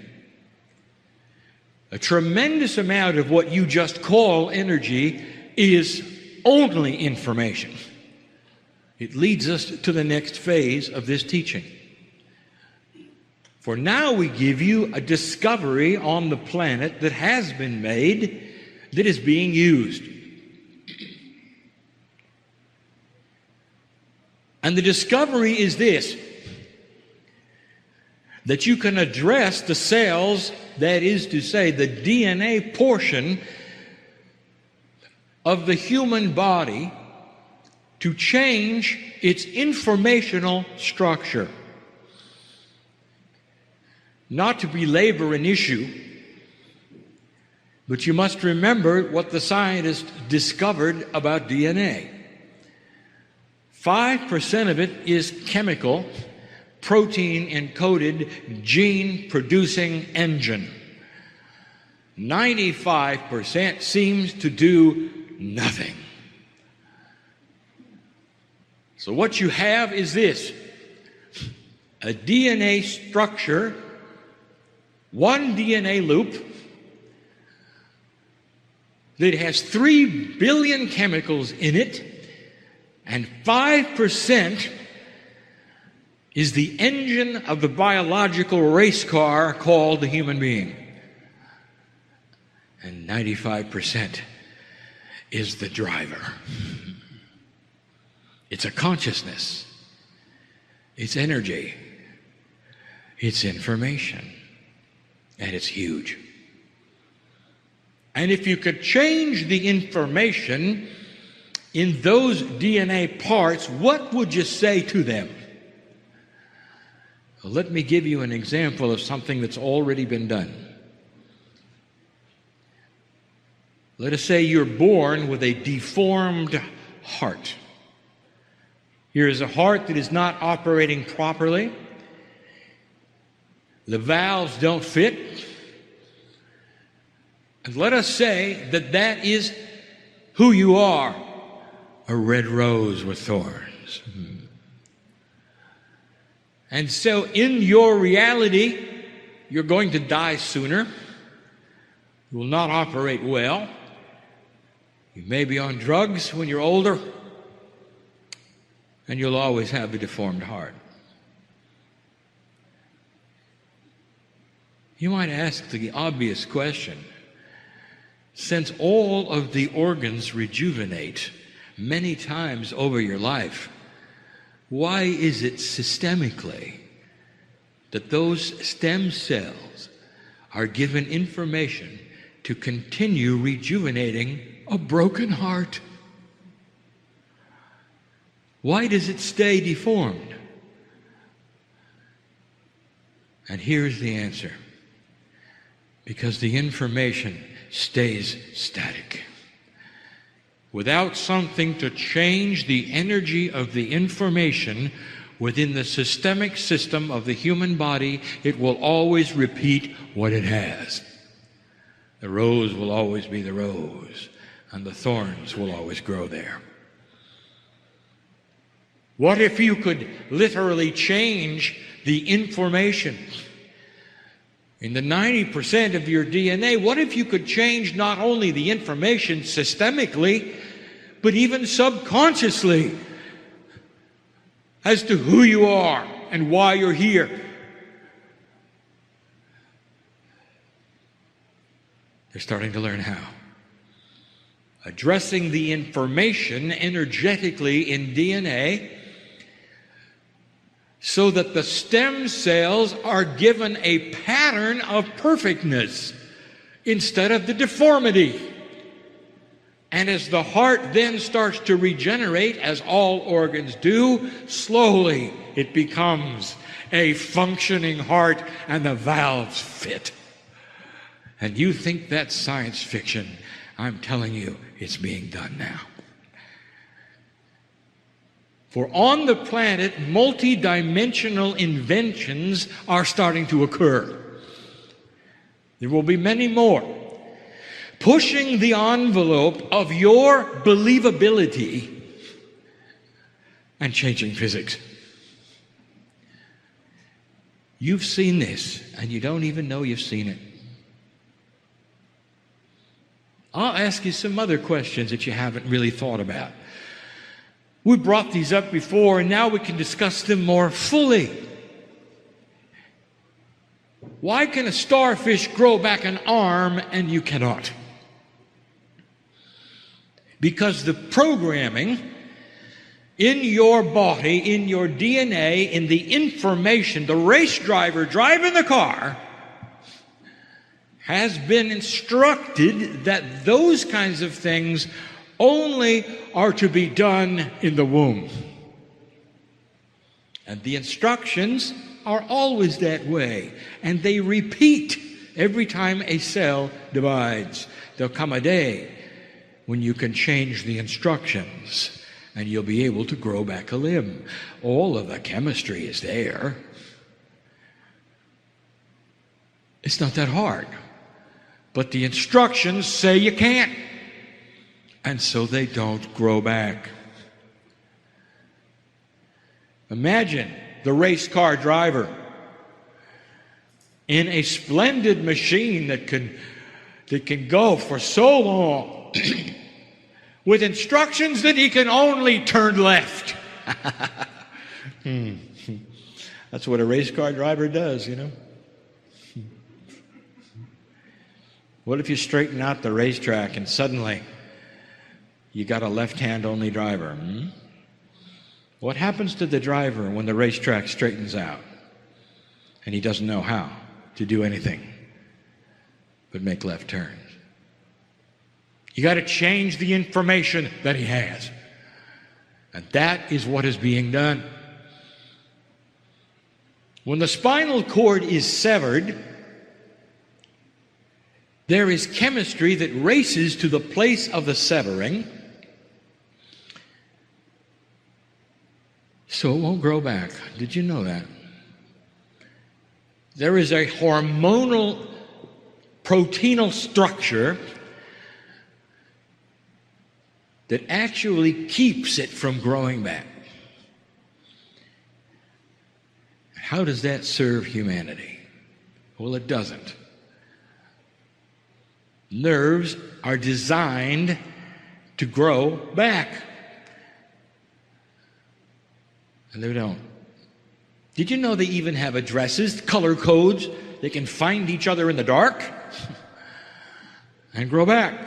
A tremendous amount of what you just call energy is only information. It leads us to the next phase of this teaching. For now we give you a discovery on the planet that has been made, that is being used. And the discovery is this: that you can address the cells, that is to say, the DNA portion of the human body, to change its informational structure. Not to belabor an issue, but you must remember what the scientists discovered about DNA. 5% of it is chemical, protein-encoded, gene-producing engine. 95% seems to do nothing. So what you have is this: a DNA structure, one DNA loop that has 3 billion chemicals in it, and 5% is the engine of the biological race car called the human being. And 95% is the driver. It's a consciousness. It's energy. It's information. And it's huge. And if you could change the information in those DNA parts, what would you say to them? Well, let me give you an example of something that's already been done. Let us say you're born with a deformed heart. Here is a heart that is not operating properly. The valves don't fit. And let us say that that is who you are, a red rose with thorns. And so in your reality, you're going to die sooner. You will not operate well. You may be on drugs when you're older, and you'll always have a deformed heart. You might ask the obvious question: since all of the organs rejuvenate many times over your life, why is it systemically that those stem cells are given information to continue rejuvenating a broken heart? Why does it stay deformed? And here's the answer: because the information stays static. Without something to change the energy of the information within the systemic system of the human body, it will always repeat what it has. The rose will always be the rose, and the thorns will always grow there. What if you could literally change the information in the 90% of your DNA? What if you could change not only the information systemically, but even subconsciously as to who you are and why you're here? They're starting to learn how. Addressing the information energetically in DNA so that the stem cells are given a pattern of perfectness instead of the deformity. And as the heart then starts to regenerate, as all organs do, slowly it becomes a functioning heart and the valves fit. And you think that's science fiction. I'm telling you, it's being done now. For on the planet, multidimensional inventions are starting to occur. There will be many more, pushing the envelope of your believability and changing physics. You've seen this, and you don't even know you've seen it. I'll ask you some other questions that you haven't really thought about. We brought these up before, and now we can discuss them more fully. Why can a starfish grow back an arm and you cannot? Because the programming in your body, in your DNA, in the information, the race driver driving the car has been instructed that those kinds of things only are to be done in the womb. And the instructions are always that way, and they repeat every time a cell divides. There'll come a day when you can change the instructions and you'll be able to grow back a limb. All of the chemistry is there. It's not that hard. But the instructions say you can't. And so they don't grow back. Imagine the race car driver in a splendid machine that can go for so long with instructions that he can only turn left. That's what a race car driver does, you know. What if you straighten out the racetrack and suddenly you got a left-hand only driver? What happens to the driver when the racetrack straightens out and he doesn't know how to do anything but make left turns? You got to change the information that he has. And that is what is being done. When the spinal cord is severed, there is chemistry that races to the place of the severing, so it won't grow back. Did you know that? There is a hormonal proteinal structure that actually keeps it from growing back. How does that serve humanity? Well, it doesn't. Nerves are designed to grow back. And they don't. Did you know they even have addresses, color codes, they can find each other in the dark and grow back.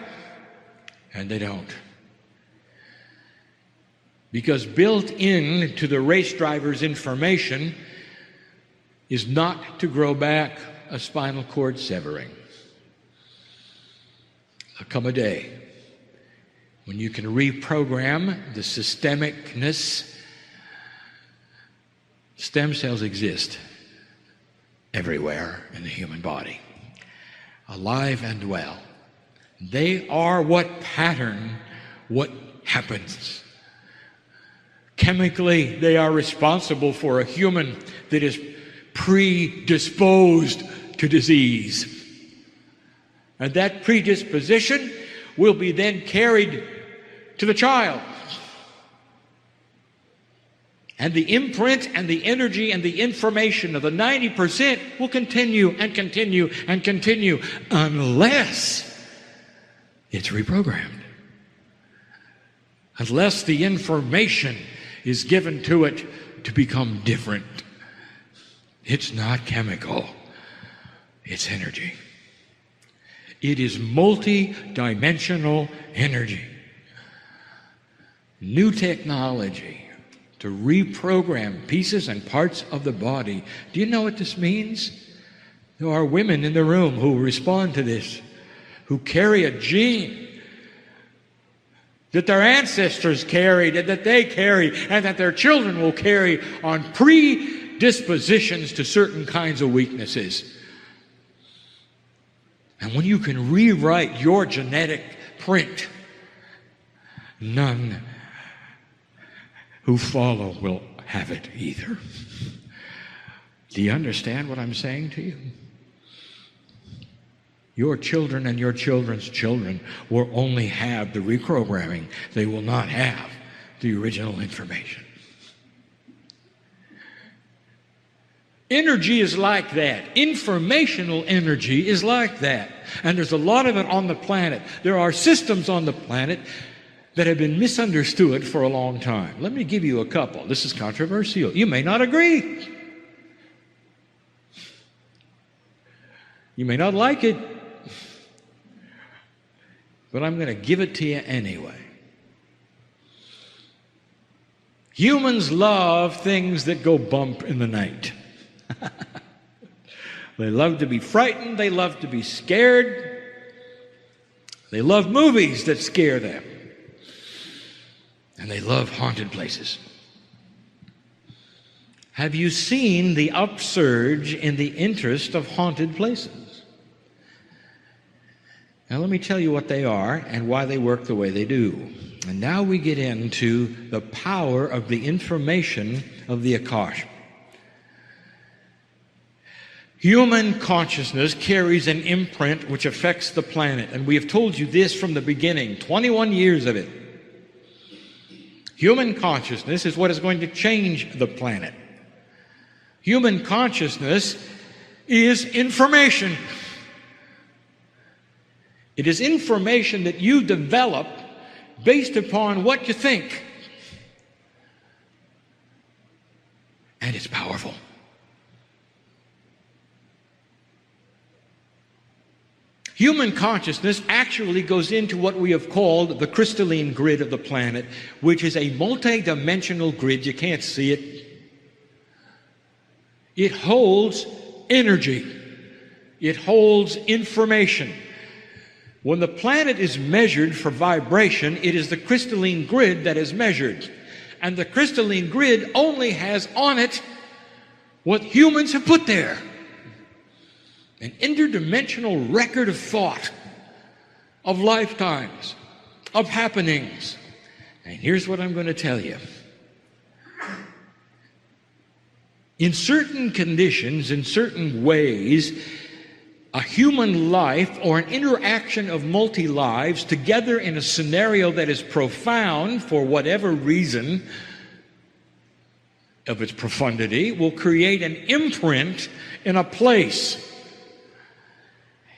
And they don't. Because built into the race driver's information is not to grow back a spinal cord severing. There'll come a day when you can reprogram the systemicness. Stem cells exist everywhere in the human body, alive and well. They are what pattern what happens. Chemically, they are responsible for a human that is predisposed to disease. And that predisposition will be then carried to the child. And the imprint and the energy and the information of the 90% will continue and continue and continue unless it's reprogrammed. Unless the information is given to it to become different. It's not chemical. It's energy. It is multi-dimensional energy. New technology to reprogram pieces and parts of the body. Do you know what this means? There are women in the room who respond to this, who carry a gene that their ancestors carried and that they carry and that their children will carry on predispositions to certain kinds of weaknesses. And when you can rewrite your genetic print, none who follow will have it either. Do you understand what I'm saying to you? Your children and your children's children will only have the reprogramming. They will not have the original information. Energy is like that. Informational energy is like that. And there's a lot of it on the planet. There are systems on the planet that have been misunderstood for a long time. Let me give you a couple. This is controversial. You may not agree. You may not like it. But I'm going to give it to you anyway. Humans love things that go bump in the night. They love to be frightened. They love to be scared. They love movies that scare them. And they love haunted places. Have you seen the upsurge in the interest of haunted places? Now let me tell you what they are and why they work the way they do. And now we get into the power of the information of the Akash. Human consciousness carries an imprint which affects the planet. And we have told you this from the beginning, 21 years of it. Human consciousness is what is going to change the planet. Human consciousness is information. It is information that you develop based upon what you think. And it's powerful. Human consciousness actually goes into what we have called the crystalline grid of the planet, which is a multi-dimensional grid. You can't see it. It holds energy. It holds information. When the planet is measured for vibration, it is the crystalline grid that is measured. And the crystalline grid only has on it what humans have put there. An interdimensional record of thought, of lifetimes, of happenings. And here's what I'm going to tell you. In certain conditions, in certain ways, a human life or an interaction of multi-lives together in a scenario that is profound for whatever reason of its profundity will create an imprint in a place.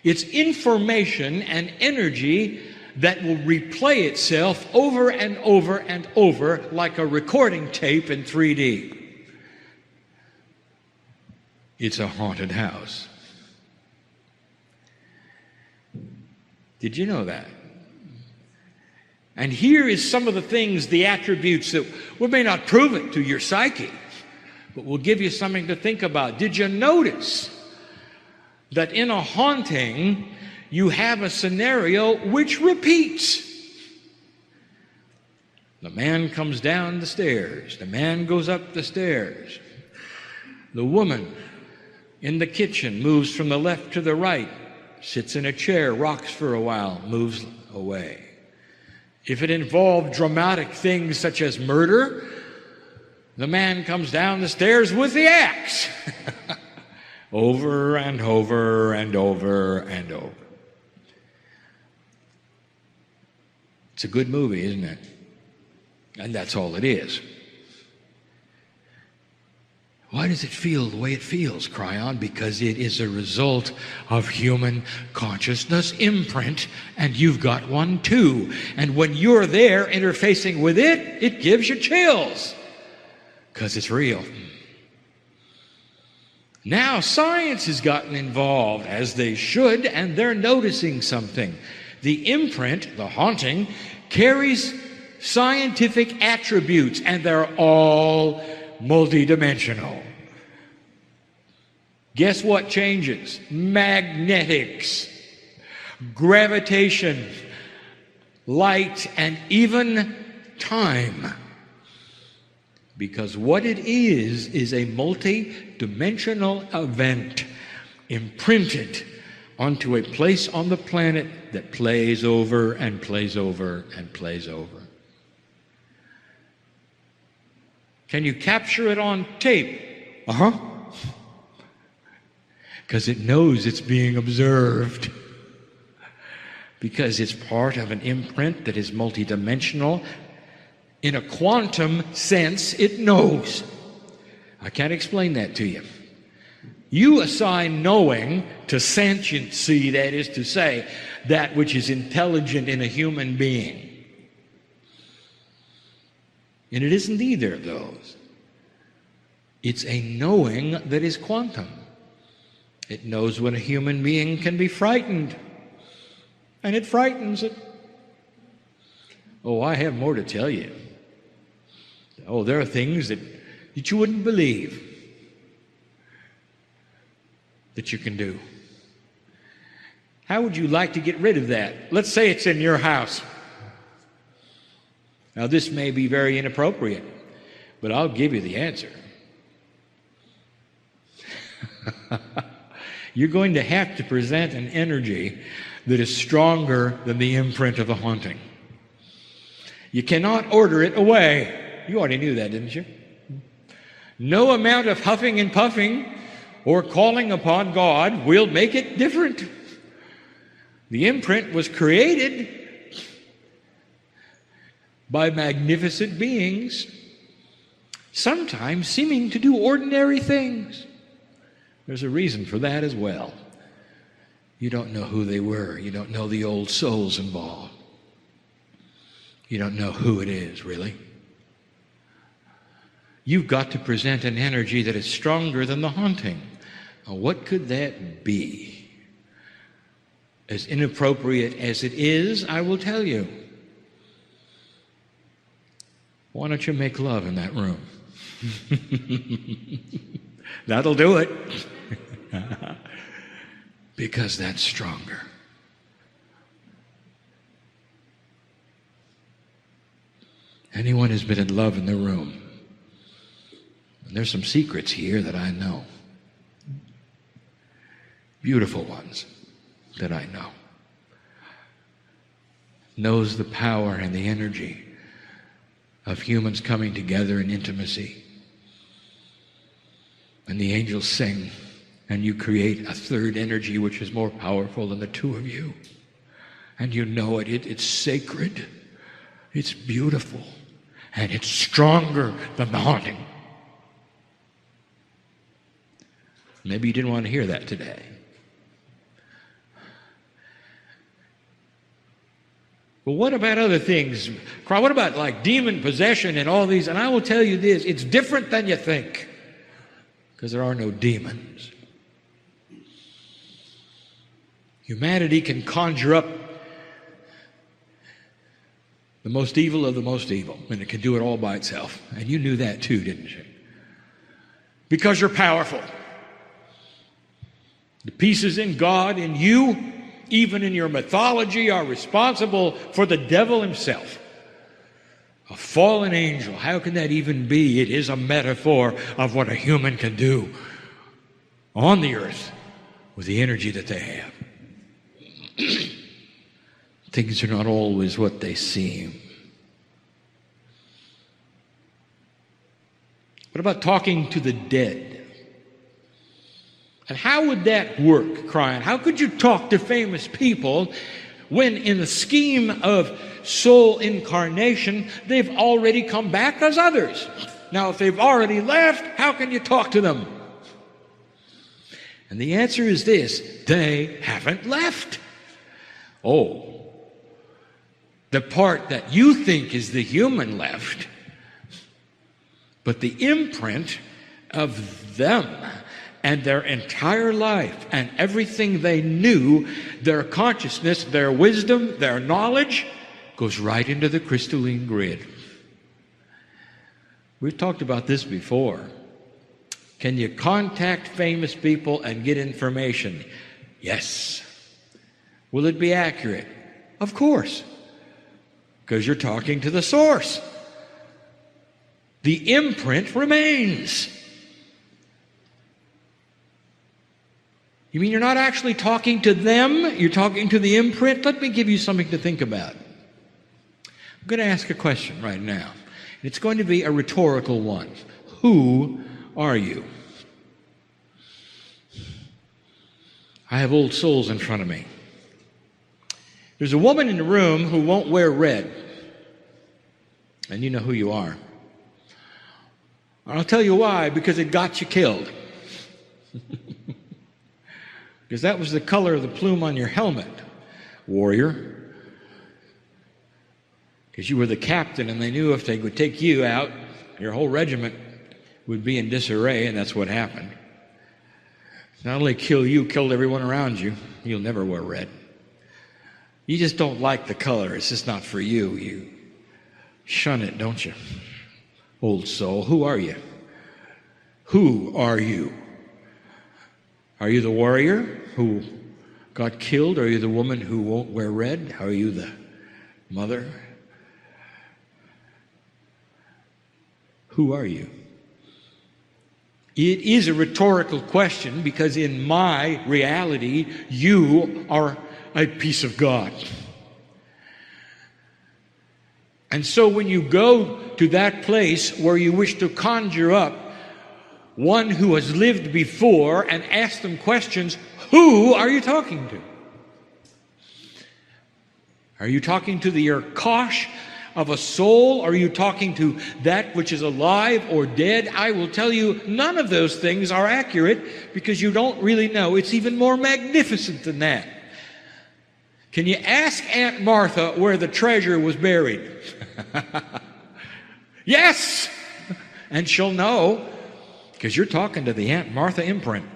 It's information and energy that will replay itself over and over and over like a recording tape in 3D. It's a haunted house. Did you know that? And here is some of the things, the attributes that we may not prove it to your psyche, but we'll give you something to think about. Did you notice that in a haunting, you have a scenario which repeats? The man comes down the stairs. The man goes up the stairs. The woman in the kitchen moves from the left to the right, sits in a chair, rocks for a while, moves away. If it involved dramatic things such as murder, the man comes down the stairs with the axe. Over and over and over and over. It's a good movie, isn't it? And that's all it is. Why does it feel the way it feels, Kryon? Because it is a result of human consciousness imprint, and you've got one too. And when you're there interfacing with it, it gives you chills, because it's real. Now science has gotten involved, as they should, and they're noticing something. The imprint, the haunting, carries scientific attributes, and they're all multidimensional. Guess what changes? Magnetics, gravitation, light, and even time. Because what it is a multi-dimensional event imprinted onto a place on the planet that plays over and plays over and plays over. Can you capture it on tape? Because it knows it's being observed. Because it's part of an imprint that is multidimensional. In a quantum sense, it knows. I can't explain that to you. You assign knowing to sentiency, that is to say, that which is intelligent in a human being. And it isn't either of those. It's a knowing that is quantum. It knows when a human being can be frightened, and it frightens it. Oh, I have more to tell you. Oh, there are things that you wouldn't believe that you can do. How would you like to get rid of that? Let's say it's in your house. Now, this may be very inappropriate, but I'll give you the answer. You're going to have to present an energy that is stronger than the imprint of the haunting. You cannot order it away. You already knew that, didn't you? No amount of huffing and puffing or calling upon God will make it different. The imprint was created by magnificent beings, sometimes seeming to do ordinary things. There's a reason for that as well. You don't know who they were. You don't know the old souls involved. You don't know who it is, really. You've got to present an energy that is stronger than the haunting. Now, what could that be? As inappropriate as it is, I will tell you. Why don't you make love in that room? That'll do it. Because that's stronger. Anyone who's been in love in the room, and there's some secrets here that I know. Beautiful ones that I know. Knows the power and the energy of humans coming together in intimacy. And the angels sing, and you create a third energy which is more powerful than the two of you. And you know it. It's sacred. It's beautiful. And it's stronger than the haunting. Maybe you didn't want to hear that today. But what about other things? What about like demon possession and all these? And I will tell you this, it's different than you think. Because there are no demons. Humanity can conjure up The most evil of the most evil, and it can do it all by itself. And you knew that too, didn't you? Because you're powerful. The pieces in God, in you, even in your mythology, are responsible for the devil himself. A fallen angel, how can that even be? It is a metaphor of what a human can do on the earth with the energy that they have. Things are not always what they seem. What about talking to the dead? And how would that work, Kryon? How could you talk to famous people when in the scheme of soul incarnation, they've already come back as others? Now, if they've already left, how can you talk to them? And the answer is this: they haven't left. Oh, the part that you think is the human left, but the imprint of them and their entire life and everything they knew, their consciousness, their wisdom, their knowledge, goes right into the crystalline grid. We've talked about this before. Can you contact famous people and get information? Yes. Will it be accurate? Of course, because you're talking to the source. The imprint remains. You mean you're not actually talking to them? You're talking to the imprint? Let me give you something to think about. I'm going to ask a question right now. It's going to be a rhetorical one. Who are you? I have old souls in front of me. There's a woman in the room who won't wear red. And you know who you are. I'll tell you why, because it got you killed. Because that was the color of the plume on your helmet, warrior. Because you were the captain, and they knew if they would take you out, your whole regiment would be in disarray, and that's what happened. Not only kill you, killed everyone around you. You'll never wear red. You just don't like the color. It's just not for you. You shun it, don't you? Old soul, who are you? Who are you? Are you the warrior who got killed? Are you the woman who won't wear red? Are you the mother? Who are you? It is a rhetorical question because in my reality, you are a piece of God. And so when you go to that place where you wish to conjure up one who has lived before and ask them questions, who are you talking to? Are you talking to the Urkosh of a soul? Are you talking to that which is alive or dead? I will tell you, none of those things are accurate because you don't really know. It's even more magnificent than that. Can you ask Aunt Martha where the treasure was buried? Yes! And she'll know, because you're talking to the Aunt Martha imprint.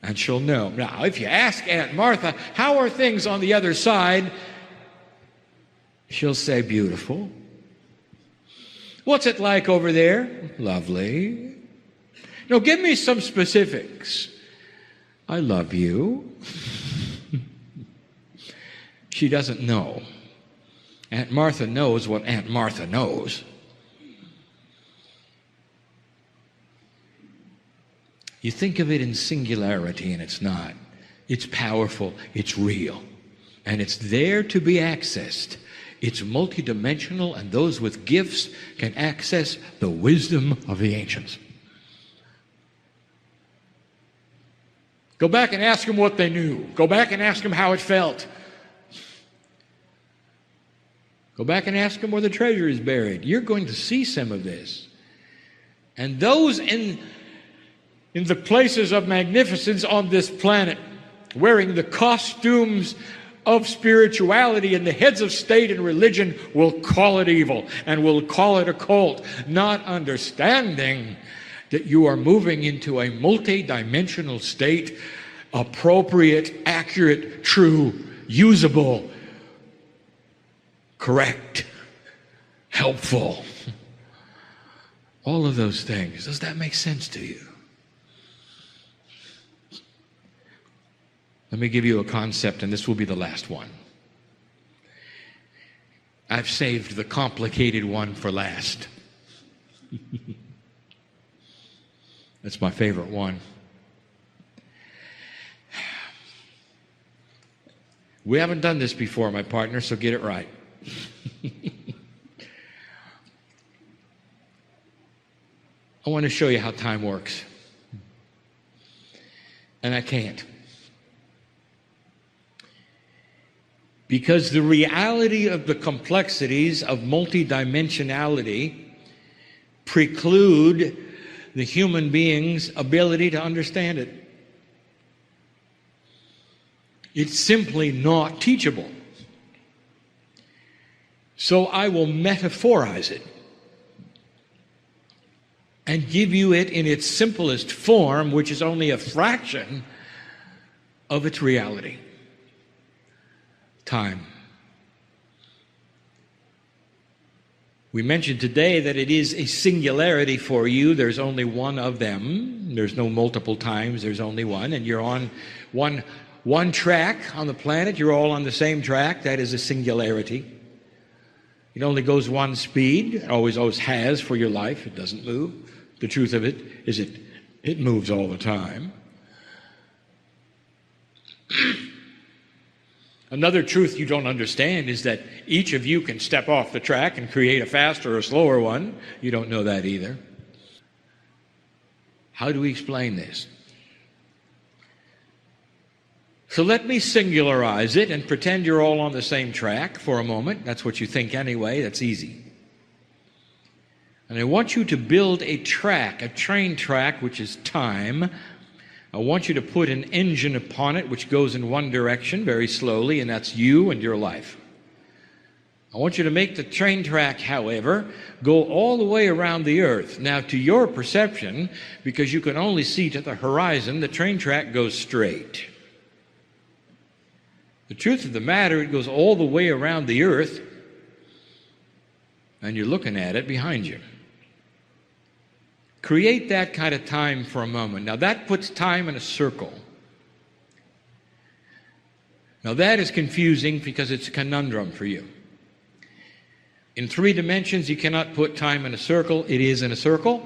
And she'll know. Now, if you ask Aunt Martha, how are things on the other side? She'll say, beautiful. What's it like over there? Lovely. No, give me some specifics. I love you. She doesn't know. Aunt Martha knows what Aunt Martha knows. You think of it in singularity, and it's not. It's powerful, it's real, and it's there to be accessed. It's multidimensional, and those with gifts can access the wisdom of the ancients. Go back and ask them what they knew. Go back and ask them how it felt. Go back and ask them where the treasure is buried. You're going to see some of this. And those in the places of magnificence on this planet, wearing the costumes of spirituality, and the heads of state and religion will call it evil and will call it occult, not understanding that you are moving into a multi-dimensional state, appropriate, accurate, true, usable, correct, helpful. All of those things. Does that make sense to you? Let me give you a concept, and this will be the last one. I've saved the complicated one for last. That's my favorite one. We haven't done this before, my partner, so get it right. I want to show you how time works. And I can't. Because the reality of the complexities of multidimensionality preclude the human being's ability to understand it. It's simply not teachable. So I will metaphorize it and give you it in its simplest form, which is only a fraction of its reality. Time. We mentioned today that it is a singularity for you. There's only one of them. There's no multiple times. There's only one. And you're on one track on the planet. You're all on the same track. That is a singularity. It only goes one speed. It always has for your life. It doesn't move. The truth of it is it moves all the time. Another truth you don't understand is that each of you can step off the track and create a faster or slower one. You don't know that either. How do we explain this? So let me singularize it and pretend you're all on the same track for a moment. That's what you think anyway. That's easy. And I want you to build a track, a train track, which is time. I want you to put an engine upon it which goes in one direction very slowly, and that's you and your life. I want you to make the train track, however, go all the way around the earth. Now, to your perception, because you can only see to the horizon, the train track goes straight. The truth of the matter, it goes all the way around the earth, and you're looking at it behind you. Create that kind of time for a moment. Now that puts time in a circle. Now that is confusing because it's a conundrum for you. In 3 dimensions, you cannot put time in a circle. It is in a circle.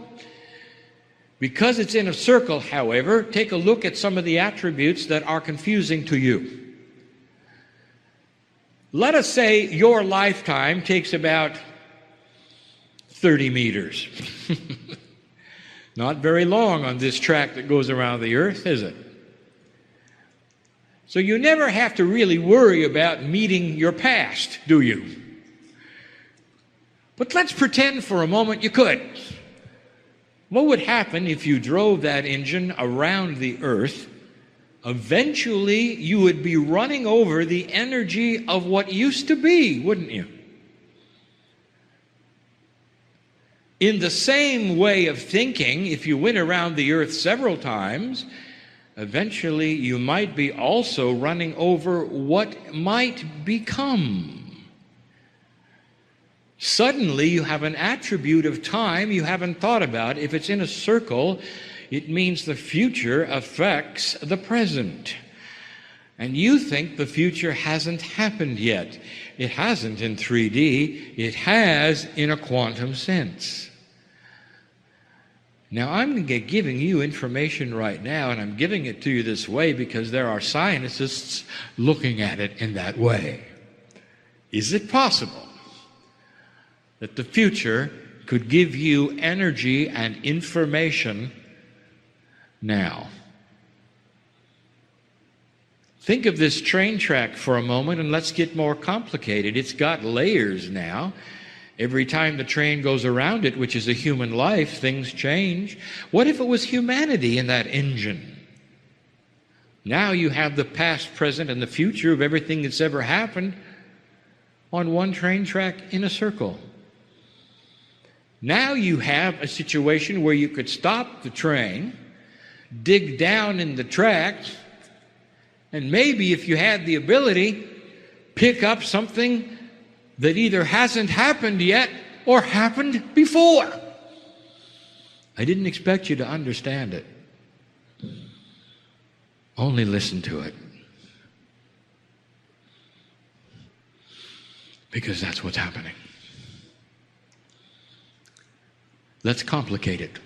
Because it's in a circle, however, take a look at some of the attributes that are confusing to you. Let us say your lifetime takes about 30 meters. Not very long on this track that goes around the earth, is it? So you never have to really worry about meeting your past, do you? But let's pretend for a moment you could. What would happen if you drove that engine around the earth? Eventually, you would be running over the energy of what used to be, wouldn't you? In the same way of thinking, if you went around the earth several times, eventually you might be also running over what might become. Suddenly you have an attribute of time you haven't thought about. If it's in a circle, it means the future affects the present. And you think the future hasn't happened yet. It hasn't in 3D. It has in a quantum sense. Now, I'm giving you information right now, and I'm giving it to you this way because there are scientists looking at it in that way. Is it possible that the future could give you energy and information now? Think of this train track for a moment, and let's get more complicated. It's got layers now. Every time the train goes around it, which is a human life, things change. What if it was humanity in that engine? Now you have the past, present, and the future of everything that's ever happened on one train track in a circle. Now you have a situation where you could stop the train, dig down in the tracks, and maybe if you had the ability, pick up something that either hasn't happened yet or happened before. I didn't expect you to understand it. Only listen to it. Because that's what's happening. Let's complicate it.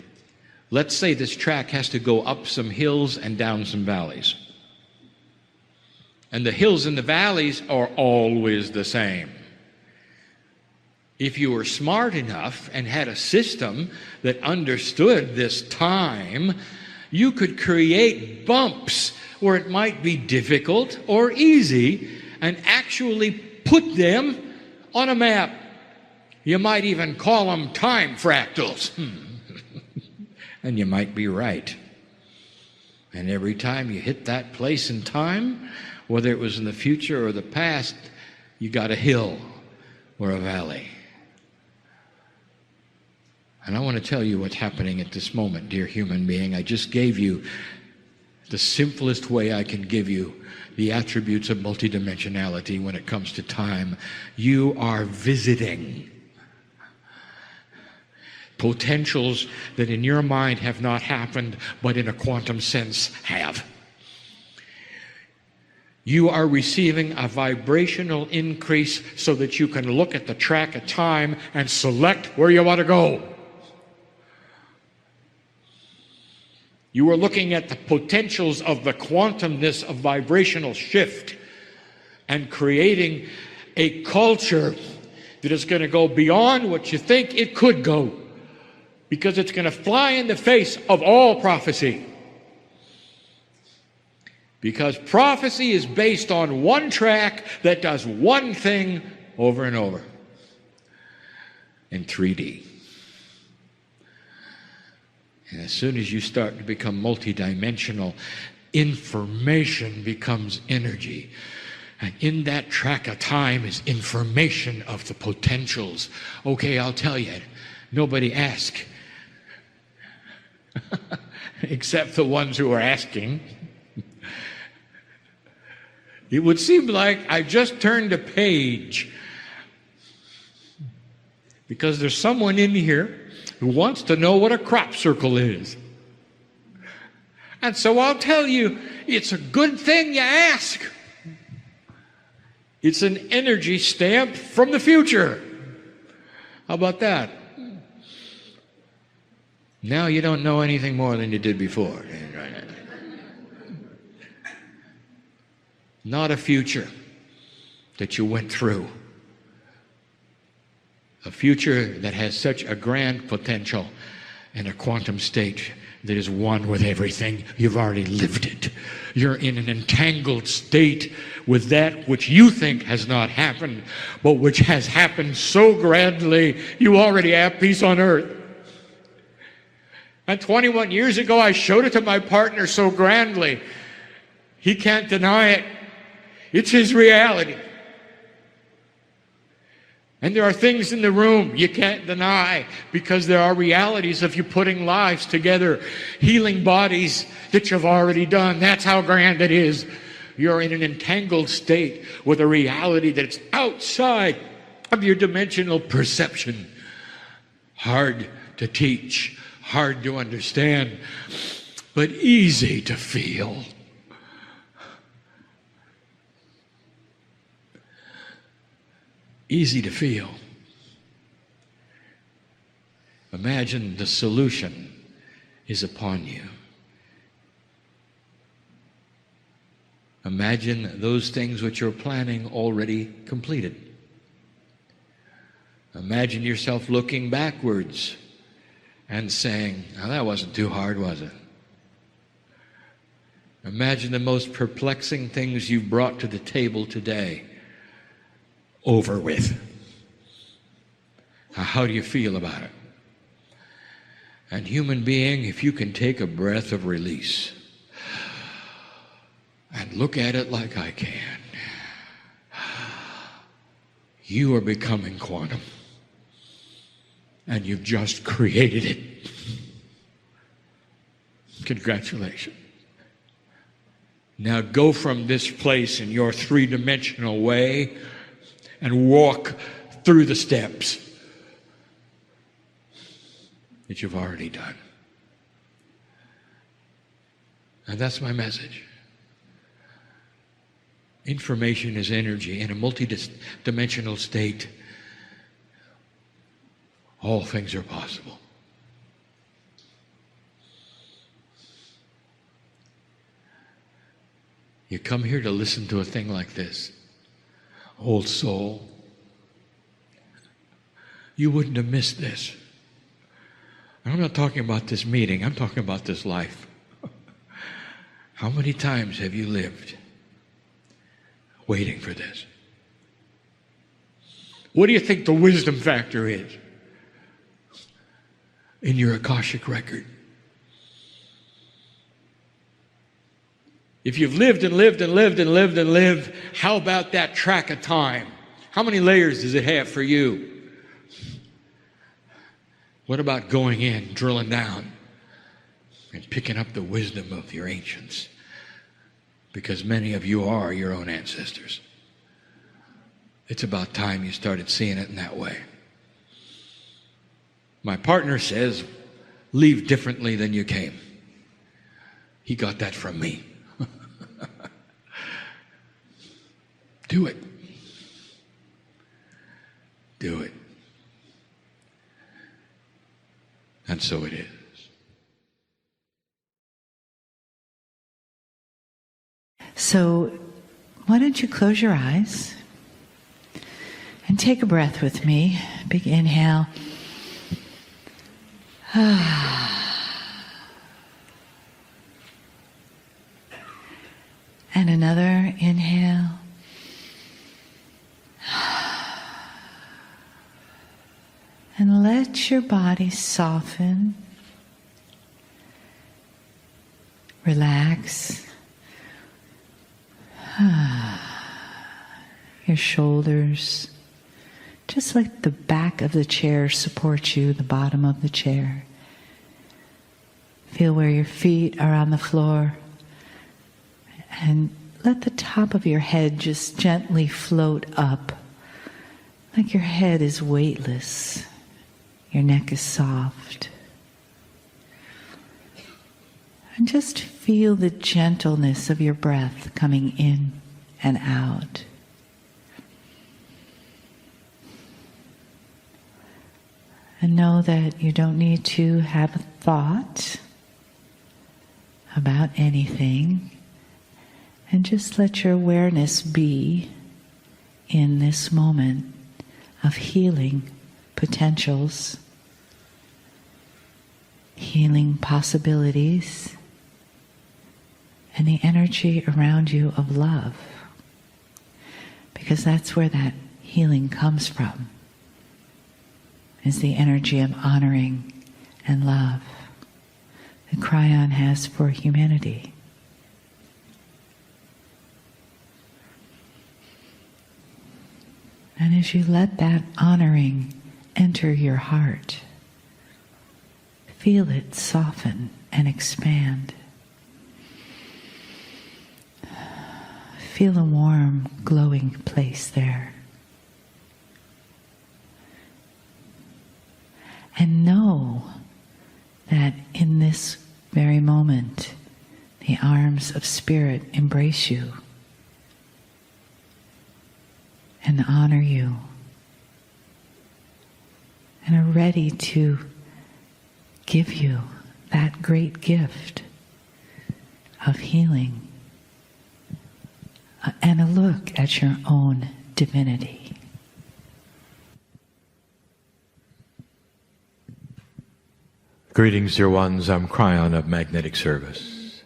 Let's say this track has to go up some hills and down some valleys. And the hills and the valleys are always the same. If you were smart enough and had a system that understood this time, you could create bumps where it might be difficult or easy and actually put them on a map. You might even call them time fractals. And you might be right. And every time you hit that place in time, whether it was in the future or the past, you got a hill or a valley. And I want to tell you what's happening at this moment, dear human being. I just gave you the simplest way I can give you the attributes of multidimensionality when it comes to time. You are visiting potentials that in your mind have not happened, but in a quantum sense have. You are receiving a vibrational increase so that you can look at the track of time and select where you want to go. You are looking at the potentials of the quantumness of vibrational shift and creating a culture that is going to go beyond what you think it could go, because it's going to fly in the face of all prophecy. Because prophecy is based on one track that does one thing over and over in 3D. And as soon as you start to become multidimensional, information becomes energy. And in that track of time is information of the potentials. Okay, I'll tell you, nobody asked. Except the ones who are asking. It would seem like I just turned a page, because there's someone in here who wants to know what a crop circle is. And so I'll tell you, it's a good thing you ask. It's an energy stamp from the future. How about that? Now you don't know anything more than you did before. Not a future that you went through. A future that has such a grand potential and a quantum state that is one with everything. You've already lived it. You're in an entangled state with that which you think has not happened, but which has happened so grandly, you already have peace on earth. And 21 years ago, I showed it to my partner so grandly, he can't deny it. It's his reality. And there are things in the room you can't deny, because there are realities of you putting lives together, healing bodies that you've already done. That's how grand it is. You're in an entangled state with a reality that's outside of your dimensional perception. Hard to teach, hard to understand, but easy to feel. Easy to feel. Imagine the solution is upon you. Imagine those things which you're planning already completed. Imagine yourself looking backwards and saying, "Oh, that wasn't too hard, was it?" Imagine the most perplexing things you've brought to the table today over with. Now, how do you feel about it? And human being, if you can take a breath of release and look at it like I can, you are becoming quantum. And you've just created it. Congratulations. Now go from this place in your three-dimensional way and walk through the steps that you've already done. And that's my message. Information is energy. In a multi-dimensional state, all things are possible. You come here to listen to a thing like this, old soul, you wouldn't have missed this. And I'm not talking about this meeting, I'm talking about this life. How many times have you lived waiting for this? What do you think the wisdom factor is in your Akashic record? If you've lived and lived and lived and lived and lived, how about that track of time? How many layers does it have for you? What about going in, drilling down, and picking up the wisdom of your ancients? Because many of you are your own ancestors. It's about time you started seeing it in that way. My partner says, leave differently than you came. He got that from me. Do it. Do it. And so it is. So, why don't you close your eyes and take a breath with me. Big inhale. And another inhale. And let your body soften, relax. Your shoulders, just let the back of the chair support you, the bottom of the chair. Feel where your feet are on the floor. And let the top of your head just gently float up, like your head is weightless. Your neck is soft. And just feel the gentleness of your breath coming in and out. And know that you don't need to have a thought about anything. And just let your awareness be in this moment of healing potentials, healing possibilities, and the energy around you of love. Because that's where that healing comes from, is the energy of honoring and love that Kryon has for humanity. And as you let that honoring enter your heart, feel it soften and expand. Feel a warm, glowing place there. And know that in this very moment, the arms of Spirit embrace you and honor you and are ready to give you that great gift of healing and a look at your own divinity. Greetings, dear ones. I'm Kryon of Magnetic Service.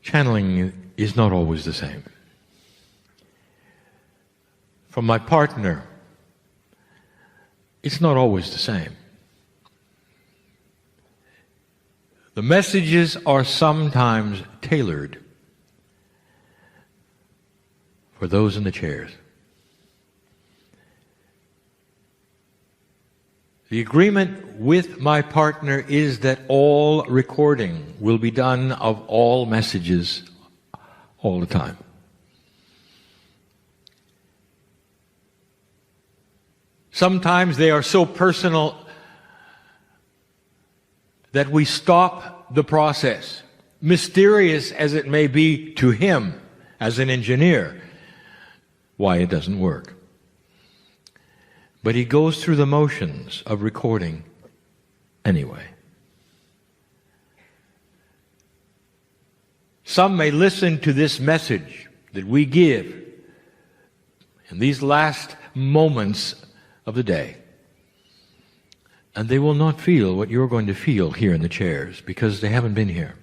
Channeling is not always the same. From my partner, it's not always the same. The messages are sometimes tailored for those in the chairs. The agreement with my partner is that all recording will be done of all messages all the time. Sometimes they are so personal that we stop the process, mysterious as it may be to him as an engineer, why it doesn't work. But he goes through the motions of recording anyway. Some may listen to this message that we give in these last moments of the day, and they will not feel what you're going to feel here in the chairs because they haven't been here.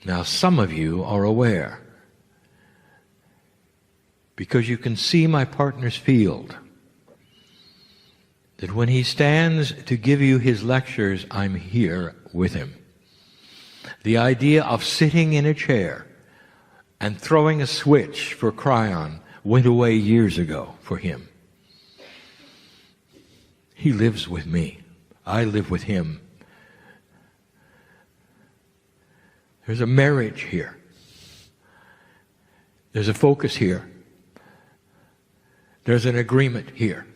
Now, some of you are aware because you can see my partner's field that when he stands to give you his lectures, I'm here with him. The idea of sitting in a chair and throwing a switch for Kryon went away years ago for him. He lives with me. I live with him. There's a marriage here. There's a focus here. There's an agreement here.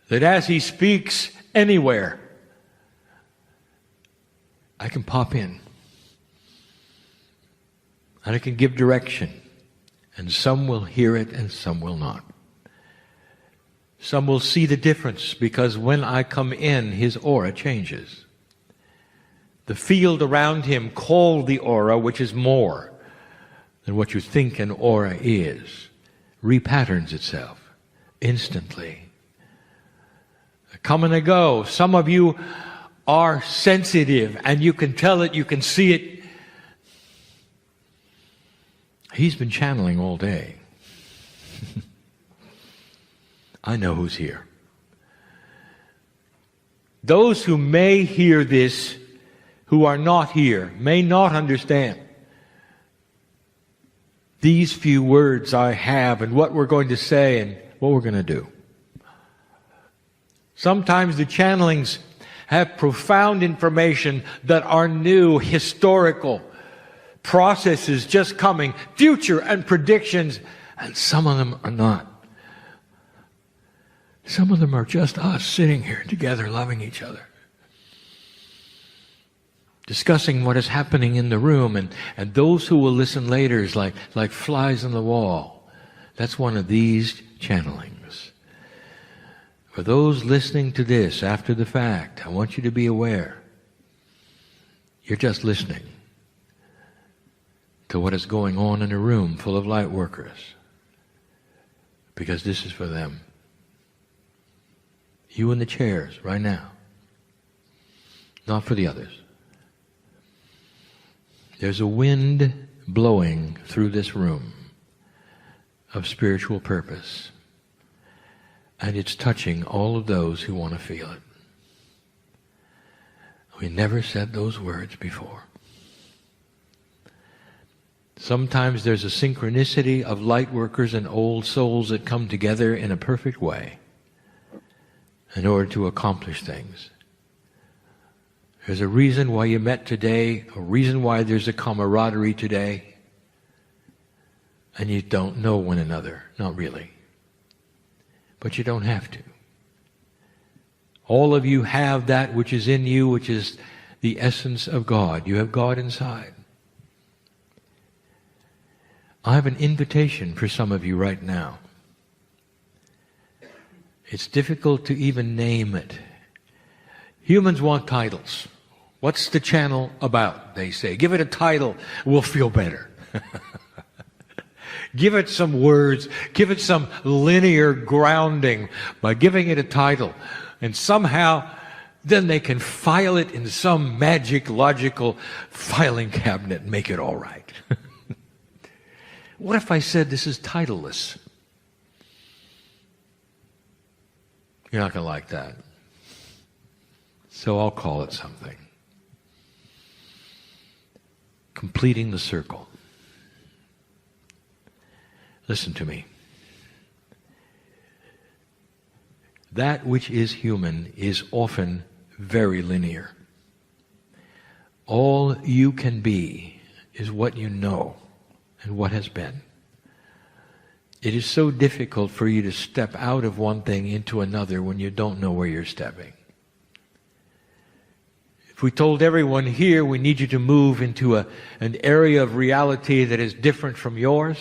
That as he speaks anywhere, I can pop in. And I can give direction. And some will hear it and some will not. Some will see the difference because when I come in, his aura changes. The field around him, called the aura, which is more than what you think an aura is, repatterns itself instantly. A come and a go. Some of you are sensitive and you can tell it, you can see it. He's been channeling all day. I know who's here. Those who may hear this, who are not here, may not understand these few words I have and what we're going to say and what we're going to do. Sometimes the channelings have profound information that are new, historical processes just coming, future and predictions, and some of them are not. Some of them are just us sitting here together, loving each other, discussing what is happening in the room, and those who will listen later is like flies on the wall. That's one of these channelings. For those listening to this after the fact, I want you to be aware. You're just listening to what is going on in a room full of light workers, because this is for them. You in the chairs right now, not for the others. There's a wind blowing through this room of spiritual purpose, and it's touching all of those who want to feel it. We never said those words before. Sometimes there's a synchronicity of light workers and old souls that come together in a perfect way in order to accomplish things. There's a reason why you met today, a reason why there's a camaraderie today, and you don't know one another, not really. But you don't have to. All of you have that which is in you, which is the essence of God. You have God inside. I have an invitation for some of you right now. It's difficult to even name it. Humans want titles. What's the channel about, they say. Give it a title, we'll feel better. Give it some words, give it some linear grounding by giving it a title. And somehow, then they can file it in some magic, logical filing cabinet and make it all right. What if I said this is titleless? You're not going to like that. So I'll call it something. Completing the circle. Listen to me. that which is human is often very linear. All you can be is what you know and what has been. It is so difficult for you to step out of one thing into another when you don't know where you're stepping. If we told everyone here, we need you to move into an area of reality that is different from yours,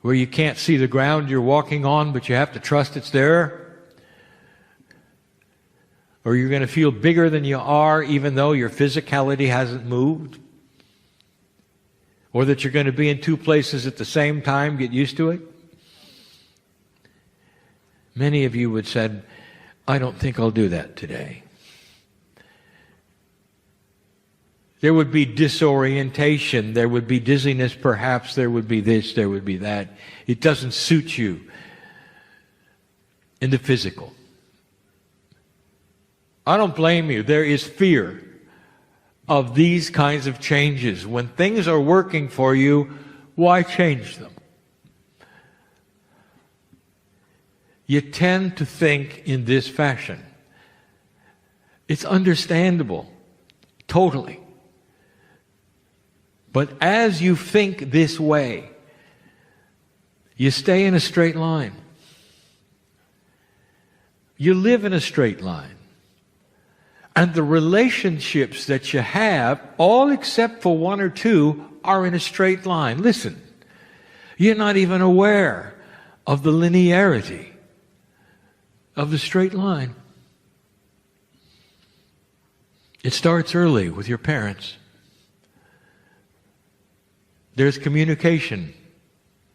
where you can't see the ground you're walking on, but you have to trust it's there, or you're going to feel bigger than you are even though your physicality hasn't moved, or that you're going to be in two places at the same time, get used to it. Many of you would said, I don't think I'll do that today. There would be disorientation, there would be dizziness perhaps, there would be this, there would be that. It doesn't suit you in the physical. I don't blame you. There is fear of these kinds of changes. When things are working for you, why change them? You tend to think in this fashion. It's understandable, totally. But as you think this way, you stay in a straight line. You live in a straight line. And the relationships that you have, all except for one or two, are in a straight line. Listen, you're not even aware of the linearity of the straight line. It starts early with your parents. There's communication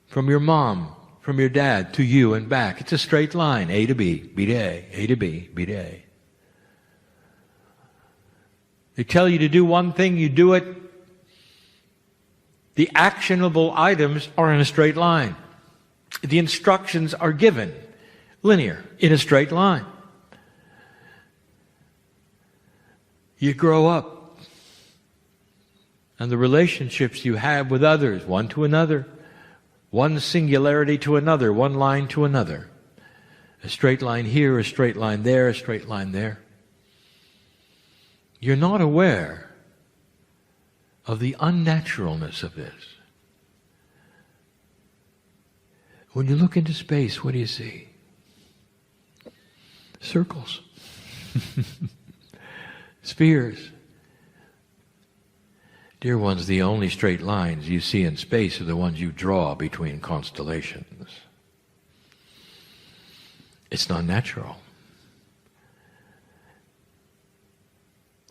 from your mom, from your dad, to you and back. It's a straight line, A to B, B to A, A to B, B to A. They tell you to do one thing, you do it. The actionable items are in a straight line. The instructions are given, linear, in a straight line. You grow up, and the relationships you have with others, one to another, one singularity to another, one line to another. A straight line here, a straight line there, a straight line there. You're not aware of the unnaturalness of this. When you look into space, what do you see? Circles. Spheres. Dear ones, the only straight lines you see in space are the ones you draw between constellations. It's not natural.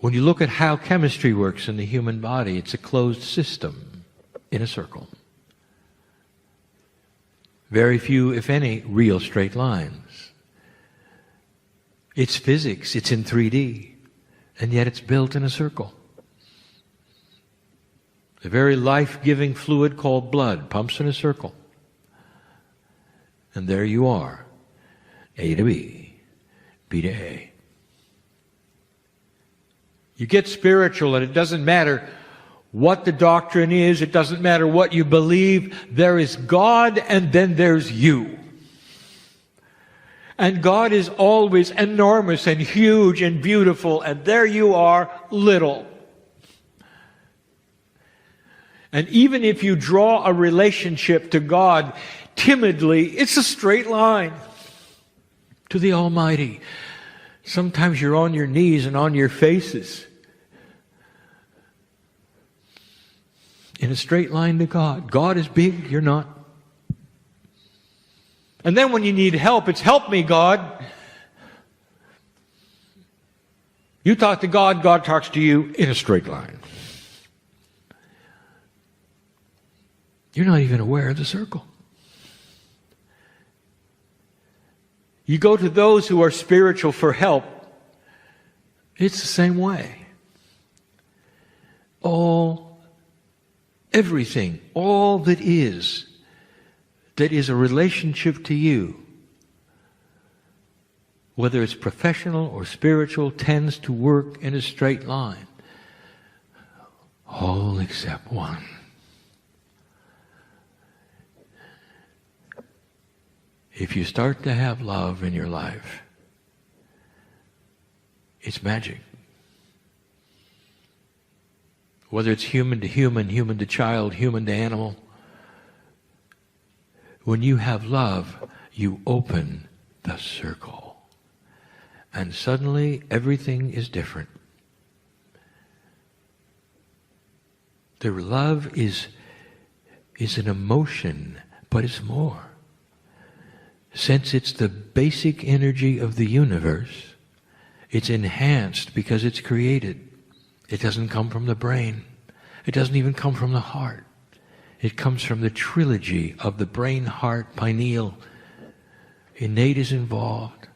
When you look at how chemistry works in the human body, it's a closed system in a circle. Very few, if any, real straight lines. It's physics, it's in 3D, and yet it's built in a circle. The very life-giving fluid called blood pumps in a circle. And there you are, A to B, B to A. You get spiritual, and it doesn't matter what the doctrine is, it doesn't matter what you believe. There is God, and then there's you. And God is always enormous and huge and beautiful, and there you are, little. And even if you draw a relationship to God timidly, it's a straight line to the Almighty. Sometimes you're on your knees and on your faces in a straight line to God. God is big, you're not. And then when you need help, it's help me, God. You talk to God, God talks to you in a straight line. You're not even aware of the circle. You go to those who are spiritual for help. It's the same way. Everything, all that is a relationship to you, whether it's professional or spiritual, tends to work in a straight line. All except one. If you start to have love in your life, it's magic. Whether it's human to human, human to child, human to animal, when you have love, you open the circle. And suddenly everything is different. The love is an emotion, but it's more. Since it's the basic energy of the universe, it's enhanced because it's created. It doesn't come from the brain. It doesn't even come from the heart. It comes from the trilogy of the brain, heart, pineal. Innate is involved.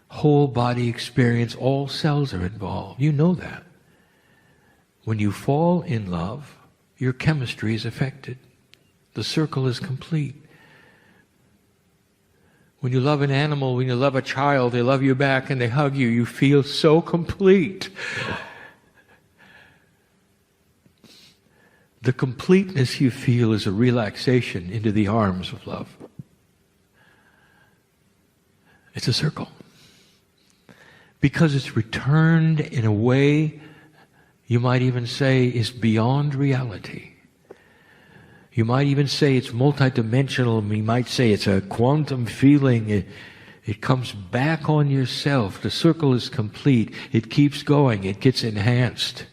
Whole body experience, all cells are involved. You know that. When you fall in love, your chemistry is affected. The circle is complete. When you love an animal, when you love a child, they love you back and they hug you, you feel so complete. The completeness you feel is a relaxation into the arms of love. It's a circle. Because it's returned in a way you might even say is beyond reality. You might even say it's multidimensional. You might say it's a quantum feeling. It comes back on yourself. The circle is complete. It keeps going. It gets enhanced.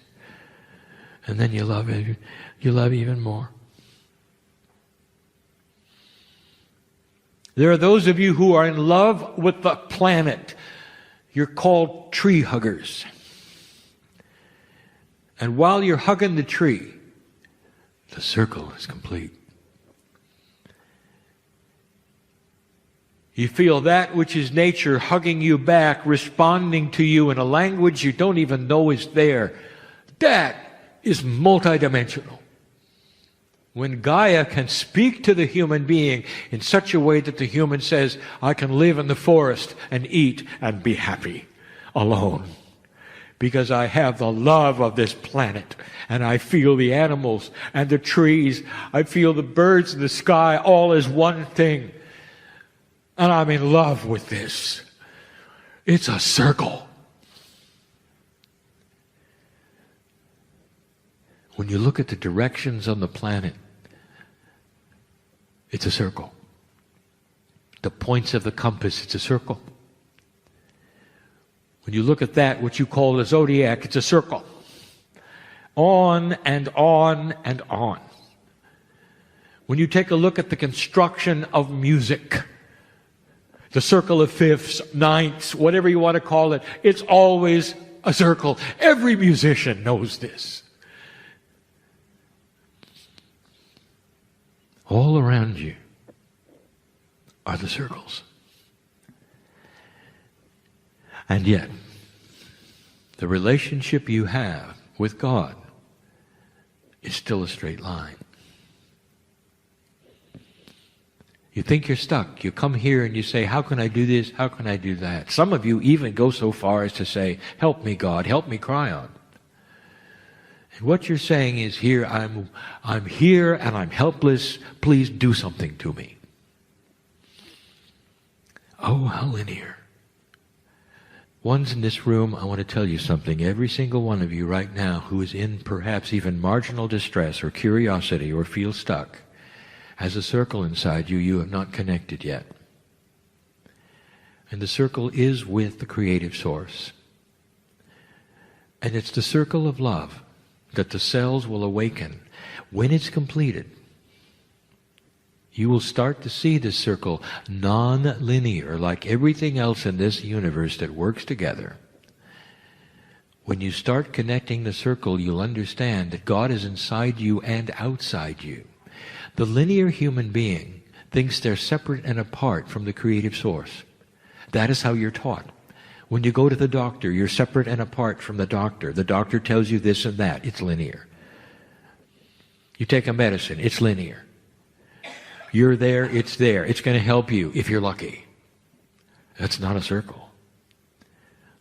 And then you love it. You love even more. There are those of you who are in love with the planet. You're called tree huggers. And while you're hugging the tree, the circle is complete. You feel that which is nature hugging you back, responding to you in a language you don't even know is there. That is multidimensional. When Gaia can speak to the human being in such a way that the human says, I can live in the forest and eat and be happy alone. Because I have the love of this planet, and I feel the animals and the trees, I feel the birds in the sky all as one thing. And I'm in love with this. It's a circle. When you look at the directions on the planet, it's a circle. The points of the compass, it's a circle. When you look at that, what you call the zodiac, it's a circle. On and on and on. When you take a look at the construction of music, the circle of fifths, ninths, whatever you want to call it, it's always a circle. Every musician knows this. All around you are the circles. And yet, the relationship you have with God is still a straight line. You think you're stuck. You come here and you say, how can I do this? How can I do that? Some of you even go so far as to say, help me, God, help me, Kryon. And what you're saying is, here, I'm here and I'm helpless. Please do something to me. Oh, how linear. Ones in this room, I want to tell you something. Every single one of you right now who is in perhaps even marginal distress or curiosity or feels stuck has a circle inside you you have not connected yet. And the circle is with the creative source. And it's the circle of love that the cells will awaken. When it's completed, you will start to see this circle non-linear, like everything else in this universe that works together. When you start connecting the circle, you'll understand that God is inside you and outside you. The linear human being thinks they're separate and apart from the creative source. That is how you're taught. When you go to the doctor, you're separate and apart from the doctor. The doctor tells you this and that. It's linear. You take a medicine. It's linear. You're there. It's there. It's going to help you if you're lucky. That's not a circle.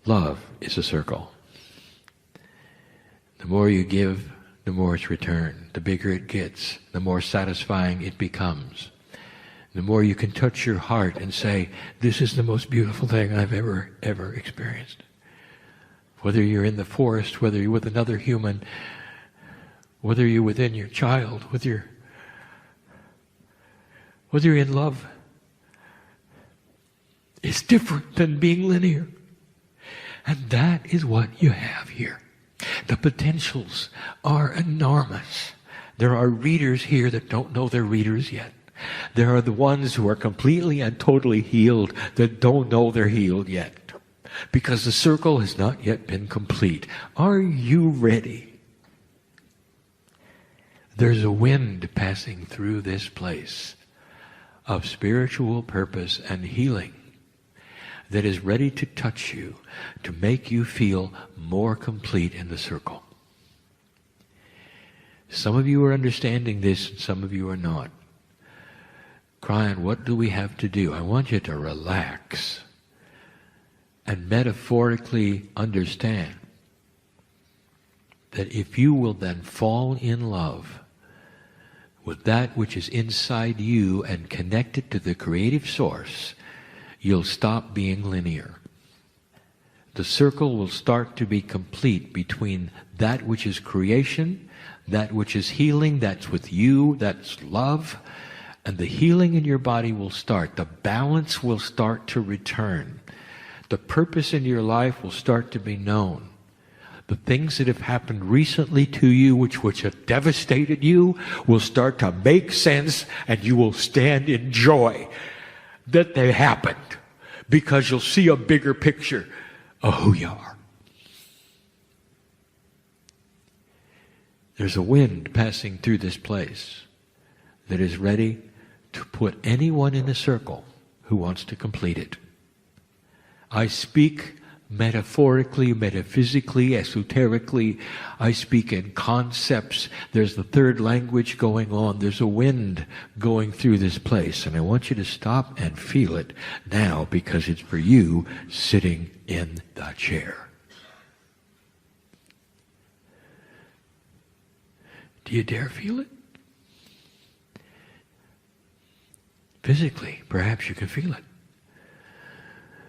Love is a circle. The more you give, the more it's returned. The bigger it gets, the more satisfying it becomes. the more you can touch your heart and say, this is the most beautiful thing I've ever experienced. Whether you're in the forest, whether you're with another human, whether you're within your child, whether you're in love, it's different than being linear. And that is what you have here. The potentials are enormous. There are readers here that don't know they're readers yet. There are the ones who are completely and totally healed that don't know they're healed yet. Because the circle has not yet been complete. Are you ready? There's a wind passing through this place of spiritual purpose and healing that is ready to touch you, to make you feel more complete in the circle. Some of you are understanding this, and some of you are not. Kryon, what do we have to do? I want you to relax and metaphorically understand that if you will then fall in love with that which is inside you and connect it to the creative source, you'll stop being linear. The circle will start to be complete between that which is creation, that which is healing, that's with you, that's love, and the healing in your body will start. The balance will start to return. The purpose in your life will start to be known. The things that have happened recently to you, which have devastated you, will start to make sense, and you will stand in joy that they happened, because you'll see a bigger picture of who you are. There's a wind passing through this place that is ready to put anyone in a circle who wants to complete it. I speak metaphorically, metaphysically, esoterically. I speak in concepts. There's the third language going on. There's a wind going through this place. And I want you to stop and feel it now, because it's for you sitting in the chair. Do you dare feel it? Physically, perhaps you can feel it.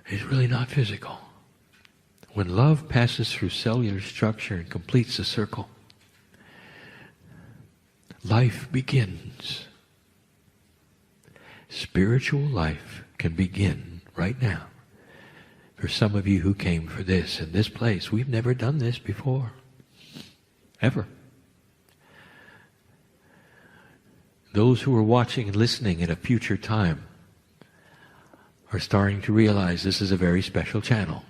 It's really not physical. When love passes through cellular structure and completes the circle, life begins. Spiritual life can begin right now. For some of you who came for this in this place, we've never done this before. Ever. Those who are watching and listening at a future time are starting to realize this is a very special channel.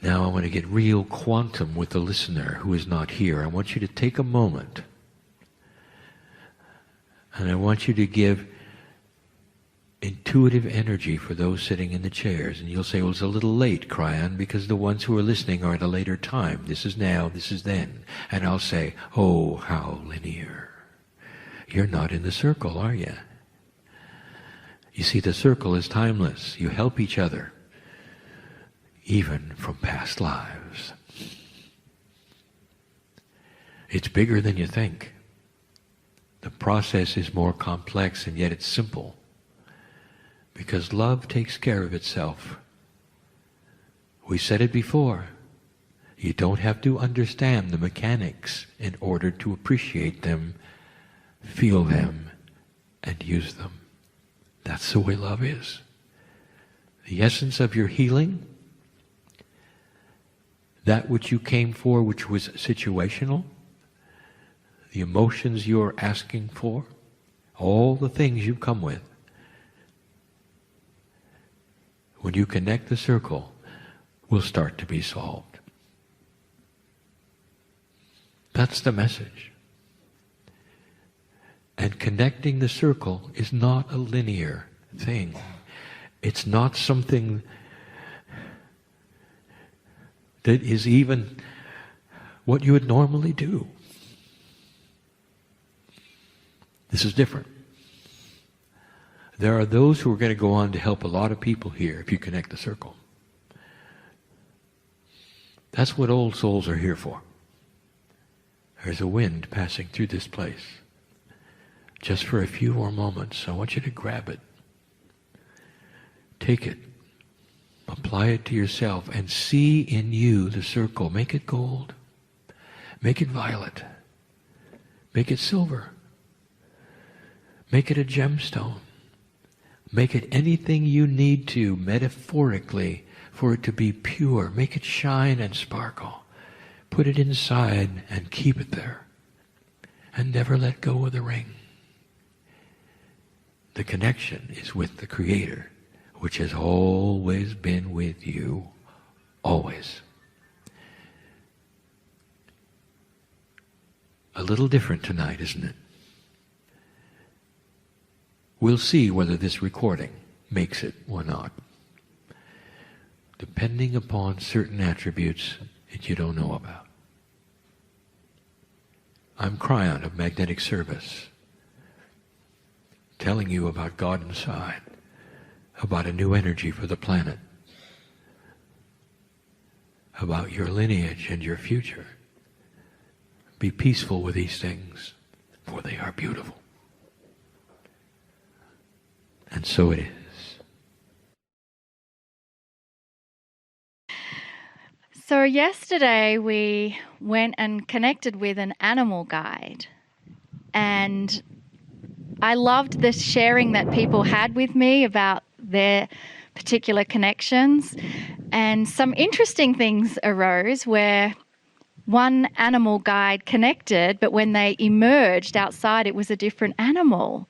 Now I want to get real quantum with the listener who is not here. I want you to take a moment, and I want you to give intuitive energy for those sitting in the chairs. And you'll say, well, it's a little late, Kryon, because the ones who are listening are at a later time. This is now, this is then. And I'll say, oh, how linear. You're not in the circle, are you? You see, the circle is timeless. You help each other, even from past lives. It's bigger than you think. The process is more complex, and yet it's simple. Because love takes care of itself. We said it before. You don't have to understand the mechanics in order to appreciate them, feel them, and use them. That's the way love is. The essence of your healing, that which you came for, which was situational, the emotions you're asking for, all the things you've come with, when you connect the circle, will start to be solved. That's the message. And connecting the circle is not a linear thing. It's not something that is even what you would normally do. This is different. There are those who are going to go on to help a lot of people here if you connect the circle. That's what old souls are here for. There's a wind passing through this place. just for a few more moments. I want you to grab it. Take it. Apply it to yourself and see in you the circle. Make it gold. Make it violet. Make it silver. Make it a gemstone. Make it anything you need to, metaphorically, for it to be pure. Make it shine and sparkle. Put it inside and keep it there. And never let go of the ring. The connection is with the Creator, which has always been with you, always. A little different tonight, isn't it? We'll see whether this recording makes it or not, depending upon certain attributes that you don't know about. I'm Kryon of Magnetic Service, telling you about God inside, about a new energy for the planet, about your lineage and your future. Be peaceful with these things, for they are beautiful. And so it is. So yesterday we went and connected with an animal guide, and I loved the sharing that people had with me about their particular connections, and some interesting things arose where one animal guide connected, but when they emerged outside it was a different animal.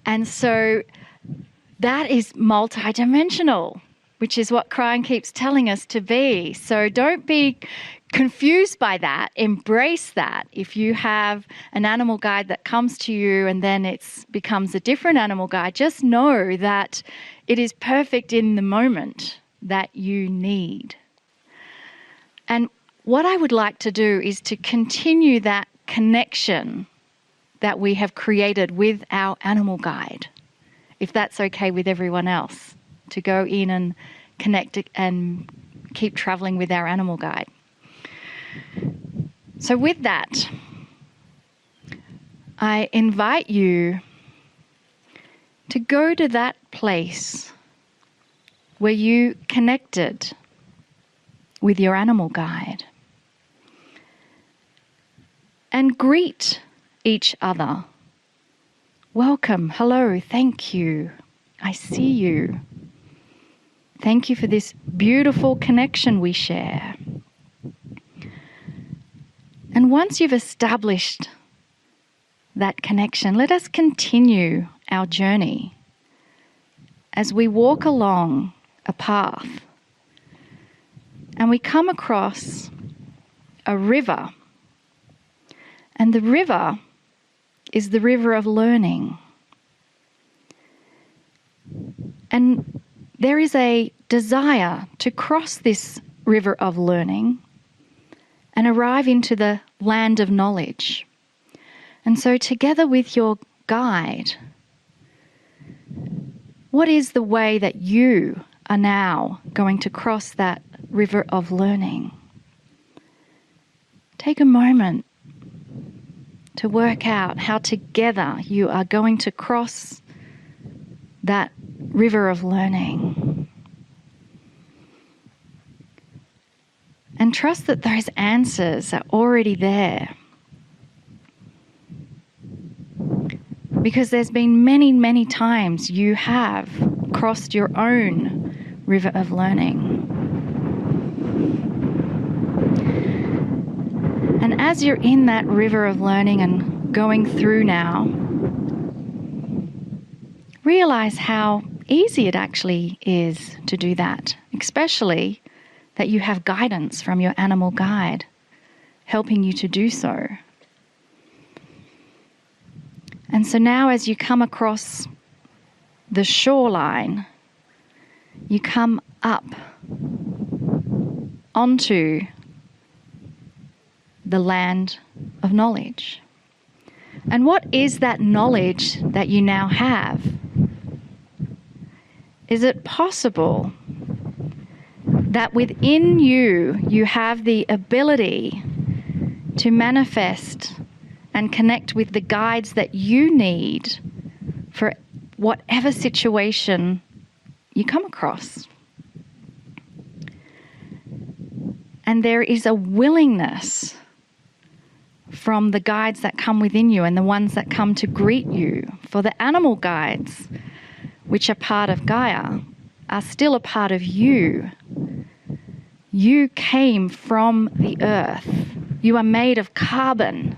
And so that is multidimensional, which is what Kryon keeps telling us to be. So don't be confused by that. Embrace that. If you have an animal guide that comes to you and then it becomes a different animal guide, just know that it is perfect in the moment that you need. And what I would like to do is to continue that connection that we have created with our animal guide, if that's okay with everyone else, to go in and connect and keep traveling with our animal guide. So with that, I invite you to go to that place where you connected with your animal guide and greet each other. Welcome, hello, thank you, I see you. Thank you for this beautiful connection we share. And once you've established that connection, let us continue our journey as we walk along a path and we come across a river. And the river is the river of learning. And there is a desire to cross this river of learning and arrive into the land of knowledge. And so together with your guide, what is the way that you are now going to cross that river of learning? Take a moment to work out how together you are going to cross that river of learning. And trust that those answers are already there. Because there's been many, many times you have crossed your own river of learning. And as you're in that river of learning and going through now, realize how easy it actually is to do that, especially that you have guidance from your animal guide helping you to do so. And so now as you come across the shoreline, you come up onto the land of knowledge. And what is that knowledge that you now have? Is it possible that within you, you have the ability to manifest and connect with the guides that you need for whatever situation you come across. And there is a willingness from the guides that come within you and the ones that come to greet you. For the animal guides, which are part of Gaia, are still a part of you. You came from the earth. You are made of carbon.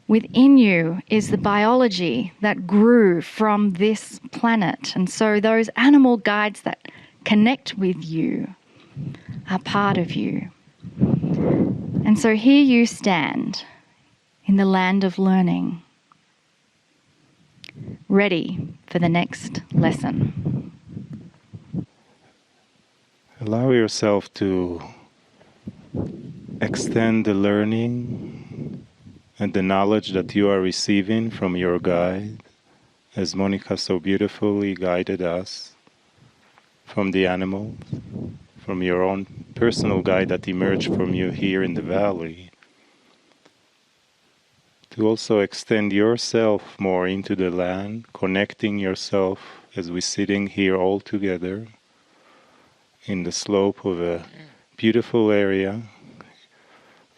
Within you is the biology that grew from this planet. And so those animal guides that connect with you are part of you. And so here you stand in the land of learning, ready for the next lesson. Allow yourself to extend the learning and the knowledge that you are receiving from your guide, as Monica so beautifully guided us, from the animals, from your own personal guide that emerged from you here in the valley, to also extend yourself more into the land, connecting yourself as we're sitting here all together in the slope of a beautiful area,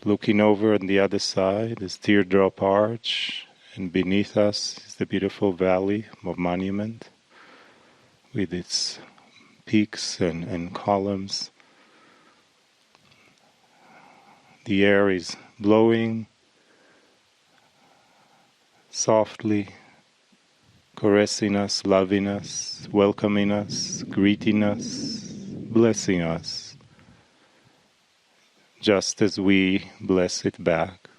looking over on the other side, this teardrop arch, and beneath us is the beautiful valley of Monument with its peaks and columns. The air is blowing softly, caressing us, loving us, welcoming us, greeting us, blessing us, just as we bless it back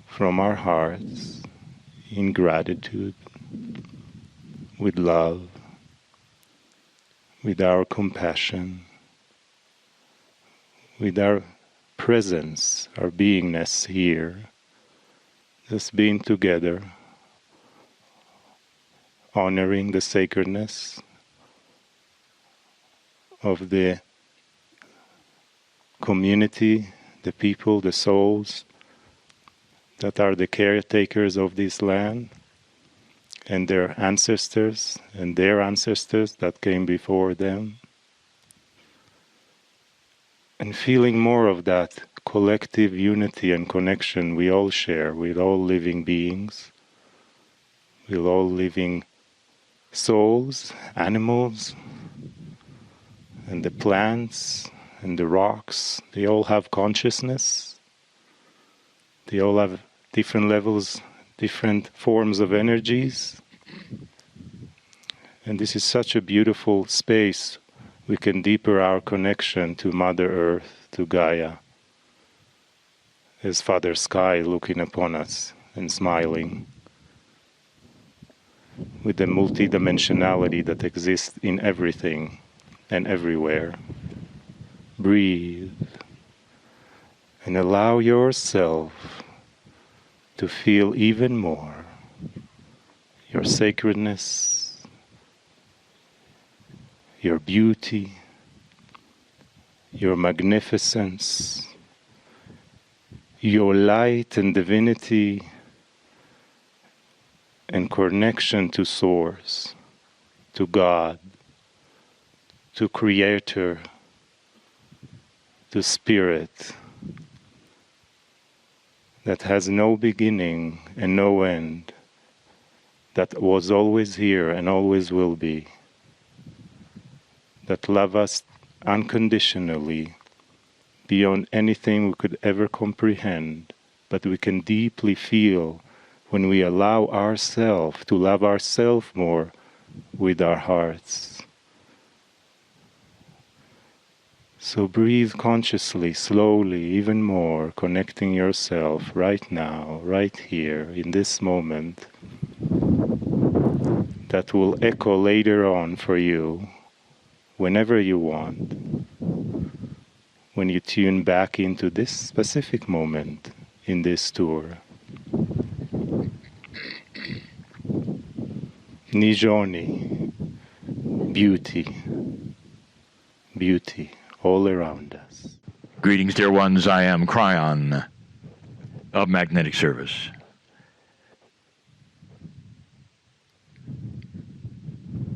from our hearts in gratitude, with love, with our compassion, with our presence, our beingness here, just being together, honoring the sacredness of the community, the people, the souls that are the caretakers of this land, and their ancestors that came before them. And feeling more of that collective unity and connection we all share with all living beings, with all living souls, animals, and the plants and the rocks. They all have consciousness. They all have different levels, different forms of energies. And this is such a beautiful space. We can deepen our connection to Mother Earth, to Gaia, as Father Sky looking upon us and smiling, with the multidimensionality that exists in everything and everywhere. Breathe and allow yourself to feel even more your sacredness, your beauty, your magnificence, your light and divinity, and connection to Source, to God, to Creator, to Spirit, that has no beginning and no end, that was always here and always will be, that love us unconditionally, beyond anything we could ever comprehend, but we can deeply feel when we allow ourselves to love ourselves more with our hearts. So breathe consciously, slowly, even more, connecting yourself right now, right here, in this moment, that will echo later on for you, whenever you want, when you tune back into this specific moment in this tour. Nijoni, beauty, beauty all around us. Greetings, dear ones. I am Kryon. of magnetic service.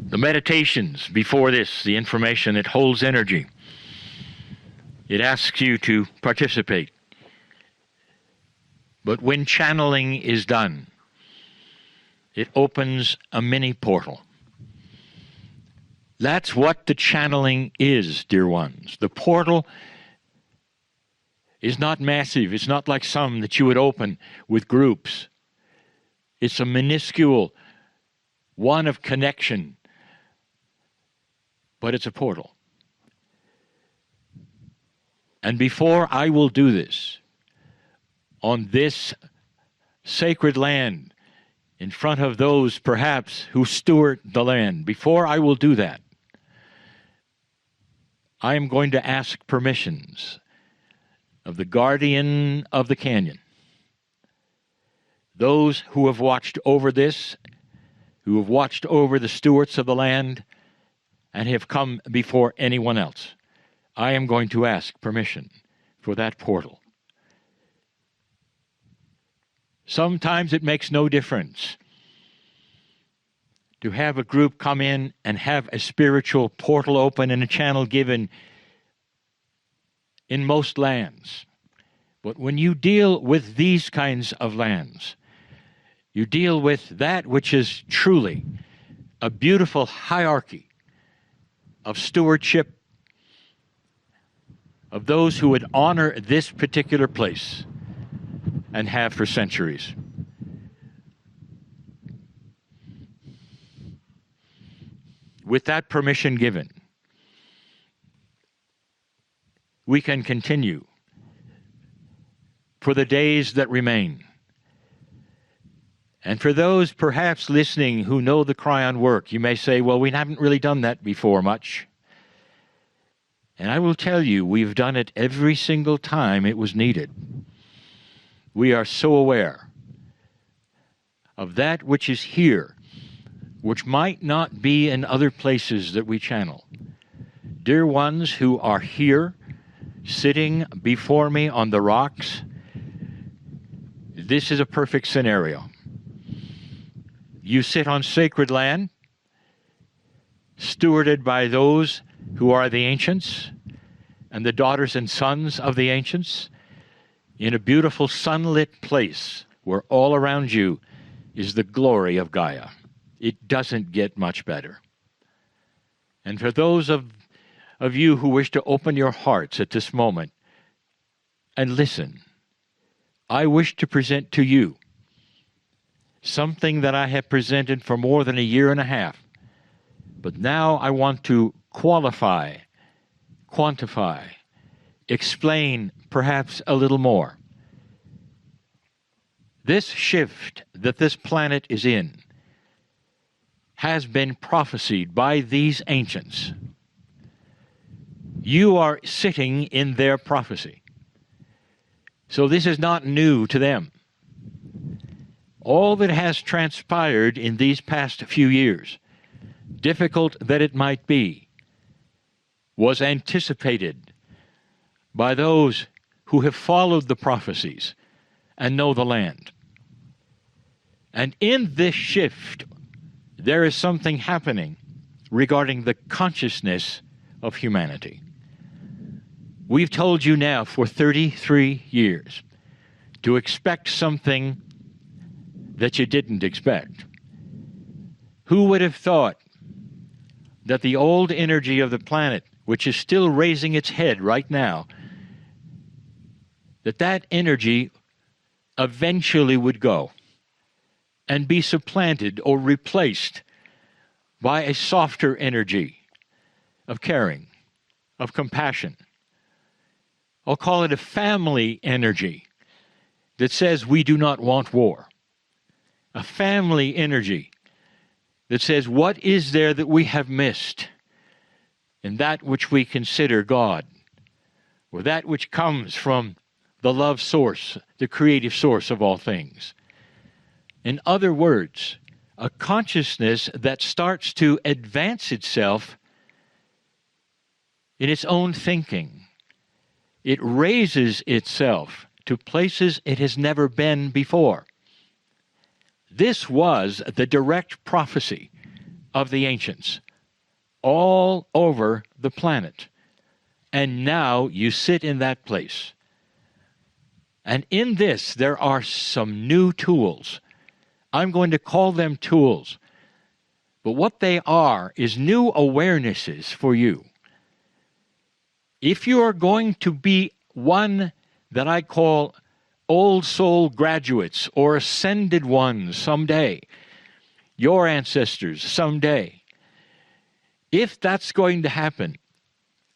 The meditations before this, the information, it holds energy. It asks you to participate. But when channeling is done, it opens a mini portal. That's what the channeling is, dear ones. The portal is not massive. It's not like some that you would open with groups. It's a minuscule one of connection, but it's a portal. And before I will do this, on this sacred land, in front of those perhaps who steward the land, before I will do that, I am going to ask permissions of the guardian of the canyon, those who have watched over this, who have watched over the stewards of the land, and have come before anyone else. I am going to ask permission for that portal. Sometimes it makes no difference to have a group come in and have a spiritual portal open and a channel given in most lands. But when you deal with these kinds of lands, you deal with that which is truly a beautiful hierarchy of stewardship, of those who would honor this particular place and have for centuries. With that permission given, we can continue for the days that remain. And for those perhaps listening who know the Kryon work, you may say, well, we haven't really done that before much. And I will tell you, we've done it every single time it was needed. We are so aware of that which is here, which might not be in other places that we channel. Dear ones who are here, sitting before me on the rocks, this is a perfect scenario. You sit on sacred land, stewarded by those who are the ancients and the daughters and sons of the ancients, in a beautiful sunlit place where all around you is the glory of Gaia. It doesn't get much better. And for those of you who wish to open your hearts at this moment and listen, I wish to present to you something that I have presented for more than a year and a half. But now I want to qualify, quantify, explain perhaps a little more. This shift that this planet is in has been prophesied by these ancients. You are sitting in their prophecy. So this is not new to them. All that has transpired in these past few years, difficult that it might be, was anticipated by those who have followed the prophecies and know the land. And in this shift, there is something happening regarding the consciousness of humanity. We've told you now for 33 years to expect something that you didn't expect. Who would have thought that the old energy of the planet, which is still raising its head right now, that energy eventually would go and be supplanted or replaced by a softer energy of caring, of compassion. I'll call it a family energy that says we do not want war. A family energy that says what is there that we have missed in that which we consider God, or that which comes from the love source, the creative source of all things. In other words, a consciousness that starts to advance itself in its own thinking. It raises itself to places it has never been before. This was the direct prophecy of the ancients all over the planet. And now you sit in that place. And in this, there are some new tools. I'm going to call them tools. But what they are is new awarenesses for you. If you are going to be one that I call old soul graduates or ascended ones someday, your ancestors someday, if that's going to happen,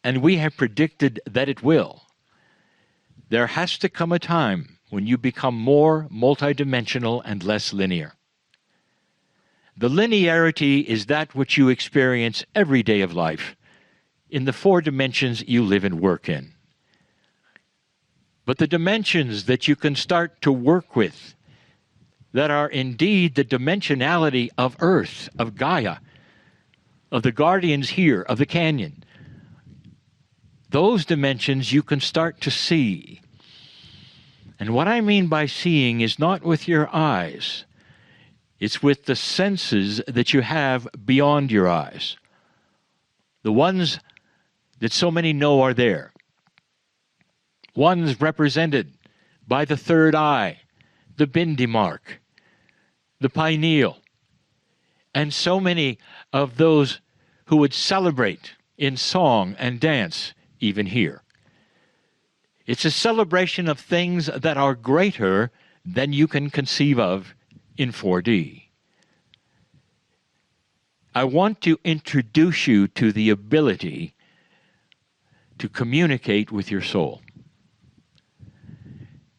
and we have predicted that it will, there has to come a time when you become more multidimensional and less linear. The linearity is that which you experience every day of life in the 4 dimensions you live and work in. But the dimensions that you can start to work with, that are indeed the dimensionality of Earth, of Gaia, of the guardians here, of the canyon, those dimensions you can start to see. And what I mean by seeing is not with your eyes. It's with the senses that you have beyond your eyes. The ones that so many know are there. Ones represented by the third eye, the bindi mark, the pineal, and so many of those who would celebrate in song and dance even here. It's a celebration of things that are greater than you can conceive of in 4D. I want to introduce you to the ability to communicate with your soul.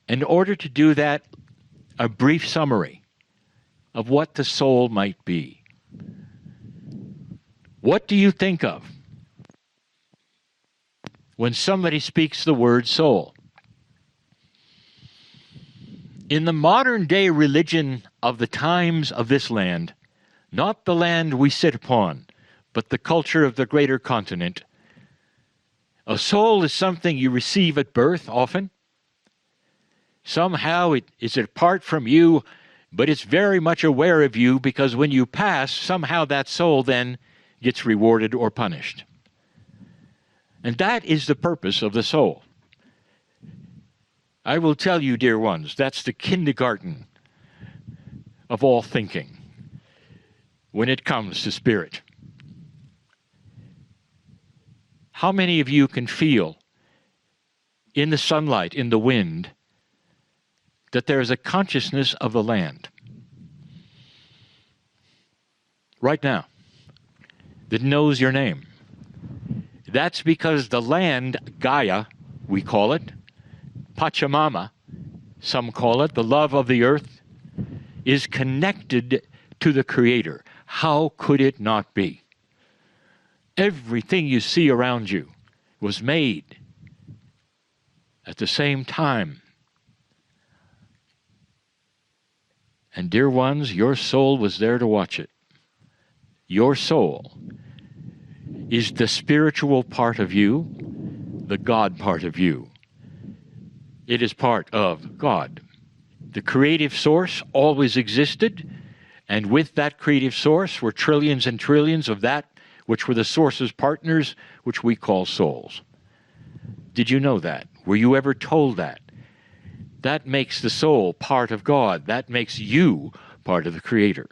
In order to do that, a brief summary of what the soul might be. What do you think of when somebody speaks the word soul? In the modern day religion of the times of this land, not the land we sit upon, but the culture of the greater continent, a soul is something you receive at birth often. Somehow it is apart from you, but it's very much aware of you, because when you pass, somehow that soul then gets rewarded or punished. And that is the purpose of the soul. I will tell you, dear ones, that's the kindergarten of all thinking when it comes to spirit. How many of you can feel in the sunlight, in the wind, that there is a consciousness of the land right now that knows your name? That's because the land, Gaia, we call it, Pachamama, some call it, the love of the earth, is connected to the Creator. How could it not be? Everything you see around you was made at the same time. And dear ones, your soul was there to watch it. Your soul is the spiritual part of you, the God part of you. It is part of God. The creative source always existed, and with that creative source were trillions and trillions of that which were the source's partners, which we call souls. Did you know that? Were you ever told that? That makes the soul part of God. That makes you part of the Creator.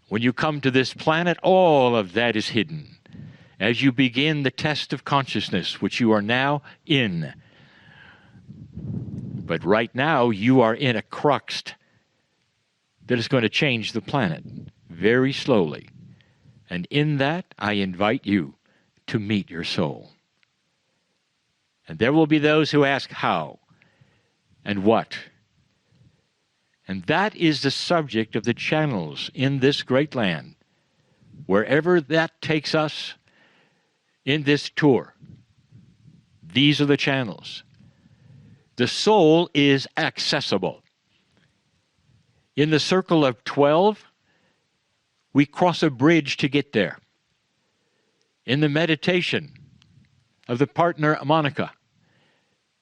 When you come to this planet, all of that is hidden. As you begin the test of consciousness, which you are now in. But right now, you are in a crux that is going to change the planet very slowly. And in that, I invite you to meet your soul. And there will be those who ask how and what. And that is the subject of the channels in this great land. Wherever that takes us in this tour, these are the channels. The soul is accessible. In the circle of 12, we cross a bridge to get there. In the meditation of the partner Monica,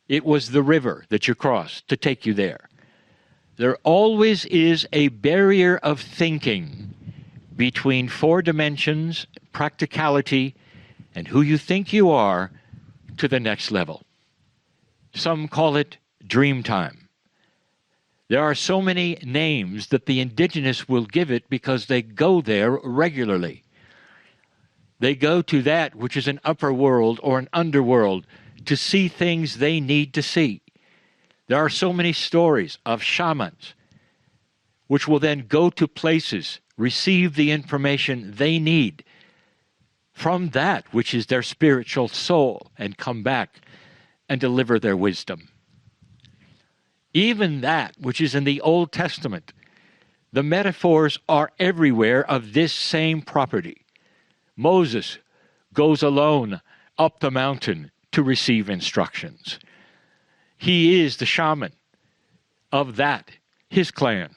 It was the river that you crossed to take you there. There always is a barrier of thinking between 4 dimensions, practicality, and who you think you are to the next level. Some call it dream time. There are so many names that the indigenous will give it because they go there regularly. They go to that which is an upper world or an underworld to see things they need to see. There are so many stories of shamans which will then go to places, receive the information they need from that which is their spiritual soul, and come back and deliver their wisdom. Even that which is in the Old Testament, the metaphors are everywhere of this same property. Moses goes alone up the mountain to receive instructions. He is the shaman of that, his clan.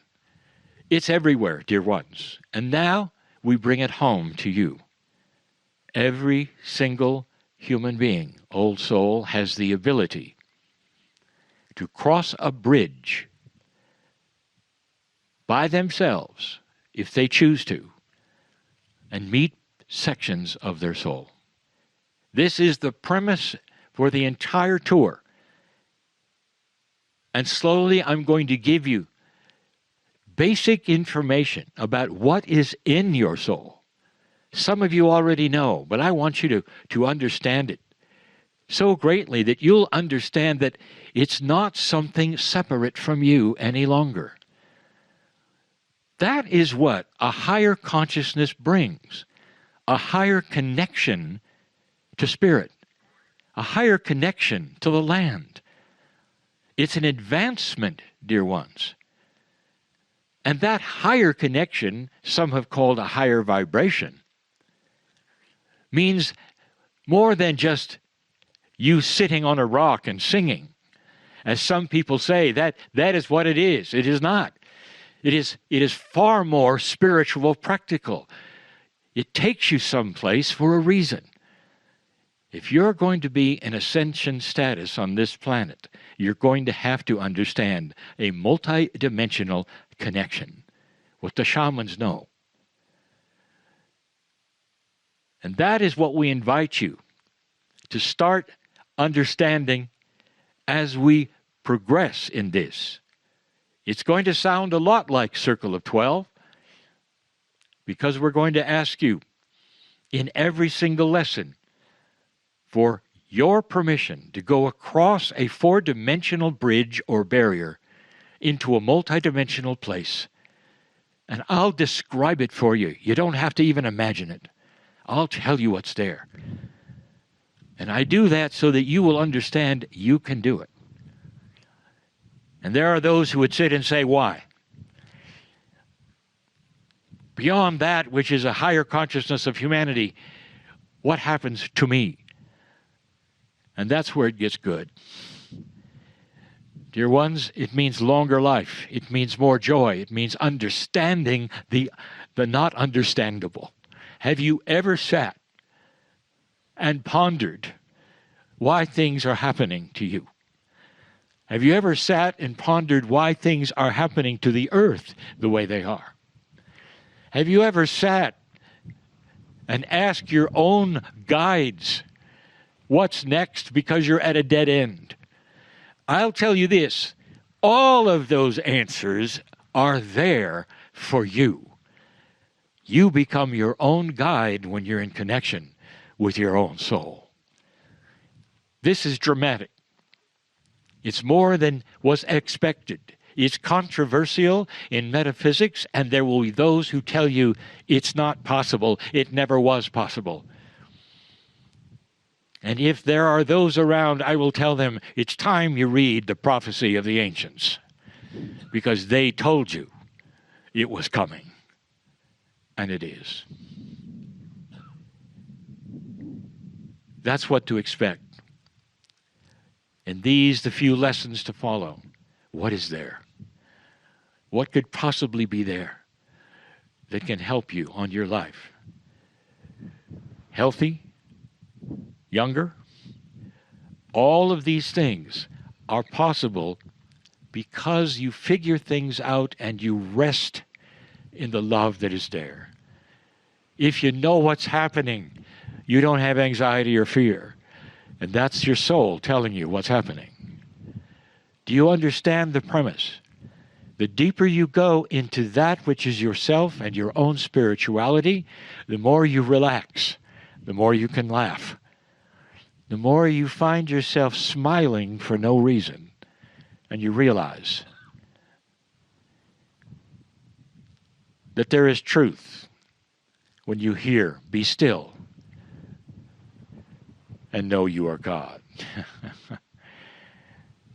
It's everywhere, dear ones. And now we bring it home to you. Every single human being, old soul, has the ability to cross a bridge by themselves, if they choose to, and meet sections of their soul. This is the premise for the entire tour. And slowly I'm going to give you basic information about what is in your soul. Some of you already know, but I want you to understand it so greatly that you'll understand that it's not something separate from you any longer. That is what a higher consciousness brings, a higher connection to spirit, a higher connection to the land. It's an advancement, dear ones. And that higher connection, some have called a higher vibration, means more than just you sitting on a rock and singing. As some people say, that is what it is. It is not. It is far more spiritual, practical. It takes you someplace for a reason. If you're going to be in ascension status on this planet, you're going to have to understand a multidimensional connection, what the shamans know. And that is what we invite you to start understanding as we progress in this. It's going to sound a lot like Circle of 12, because we're going to ask you in every single lesson for your permission to go across a 4-dimensional bridge or barrier into a multidimensional place. And I'll describe it for you. You don't have to even imagine it. I'll tell you what's there. And I do that so that you will understand you can do it. And there are those who would sit and say, why? Beyond that, which is a higher consciousness of humanity, what happens to me? And that's where it gets good. Dear ones, it means longer life. It means more joy. It means understanding the not understandable. Have you ever sat and pondered why things are happening to you? Have you ever sat and pondered why things are happening to the earth the way they are? Have you ever sat and asked your own guides what's next because you're at a dead end? I'll tell you this, all of those answers are there for you. You become your own guide when you're in connection with your own soul. This is dramatic. It's more than was expected. It's controversial in metaphysics, and there will be those who tell you it's not possible, it never was possible. And if there are those around, I will tell them, it's time you read the prophecy of the ancients, because they told you it was coming. And it is. That's what to expect. And these, the few lessons to follow. What is there? What could possibly be there that can help you on your life? Healthy? Younger? All of these things are possible because you figure things out and you rest in the love that is there. If you know what's happening, you don't have anxiety or fear. And that's your soul telling you what's happening. Do you understand the premise? The deeper you go into that which is yourself and your own spirituality, the more you relax, the more you can laugh, the more you find yourself smiling for no reason, and you realize that there is truth when you hear, "Be still and know you are God."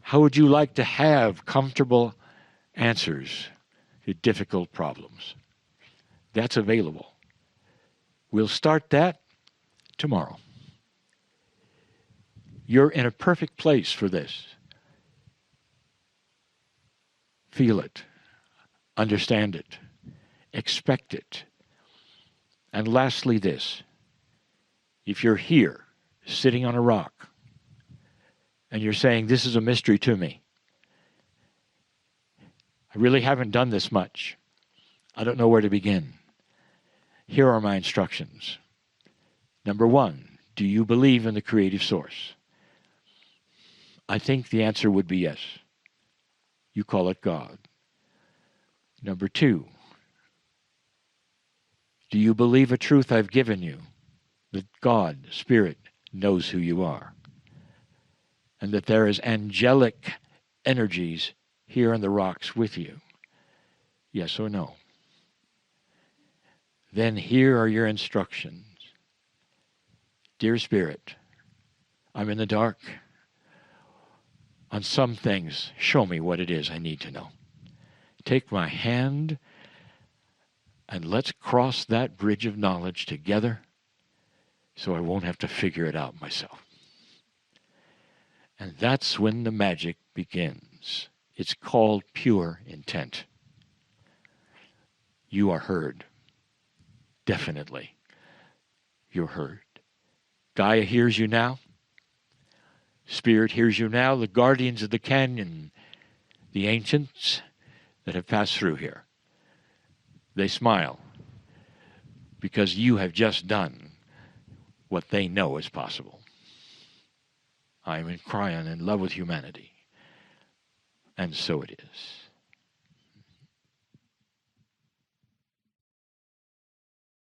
How would you like to have comfortable answers to difficult problems? That's available. We'll start that tomorrow. You're in a perfect place for this. Feel it, understand it, expect it. And lastly, this: if you're here, sitting on a rock, and you're saying, "This is a mystery to me. I really haven't done this much. I don't know where to begin." Here are my instructions. Number one, do you believe in the creative source? I think the answer would be yes. You call it God. Number two, do you believe a truth I've given you, that God, Spirit, knows who you are, and that there is angelic energies here on the rocks with you? Yes or no? Then here are your instructions. Dear Spirit, I'm in the dark. On some things, show me what it is I need to know. Take my hand and let's cross that bridge of knowledge together so I won't have to figure it out myself. And that's when the magic begins. It's called pure intent. You are heard. Definitely, you're heard. Gaia hears you now. Spirit hears you now. The guardians of the canyon, the ancients that have passed through here, they smile because you have just done what they know is possible. I am in Kryon, in love with humanity. And so it is.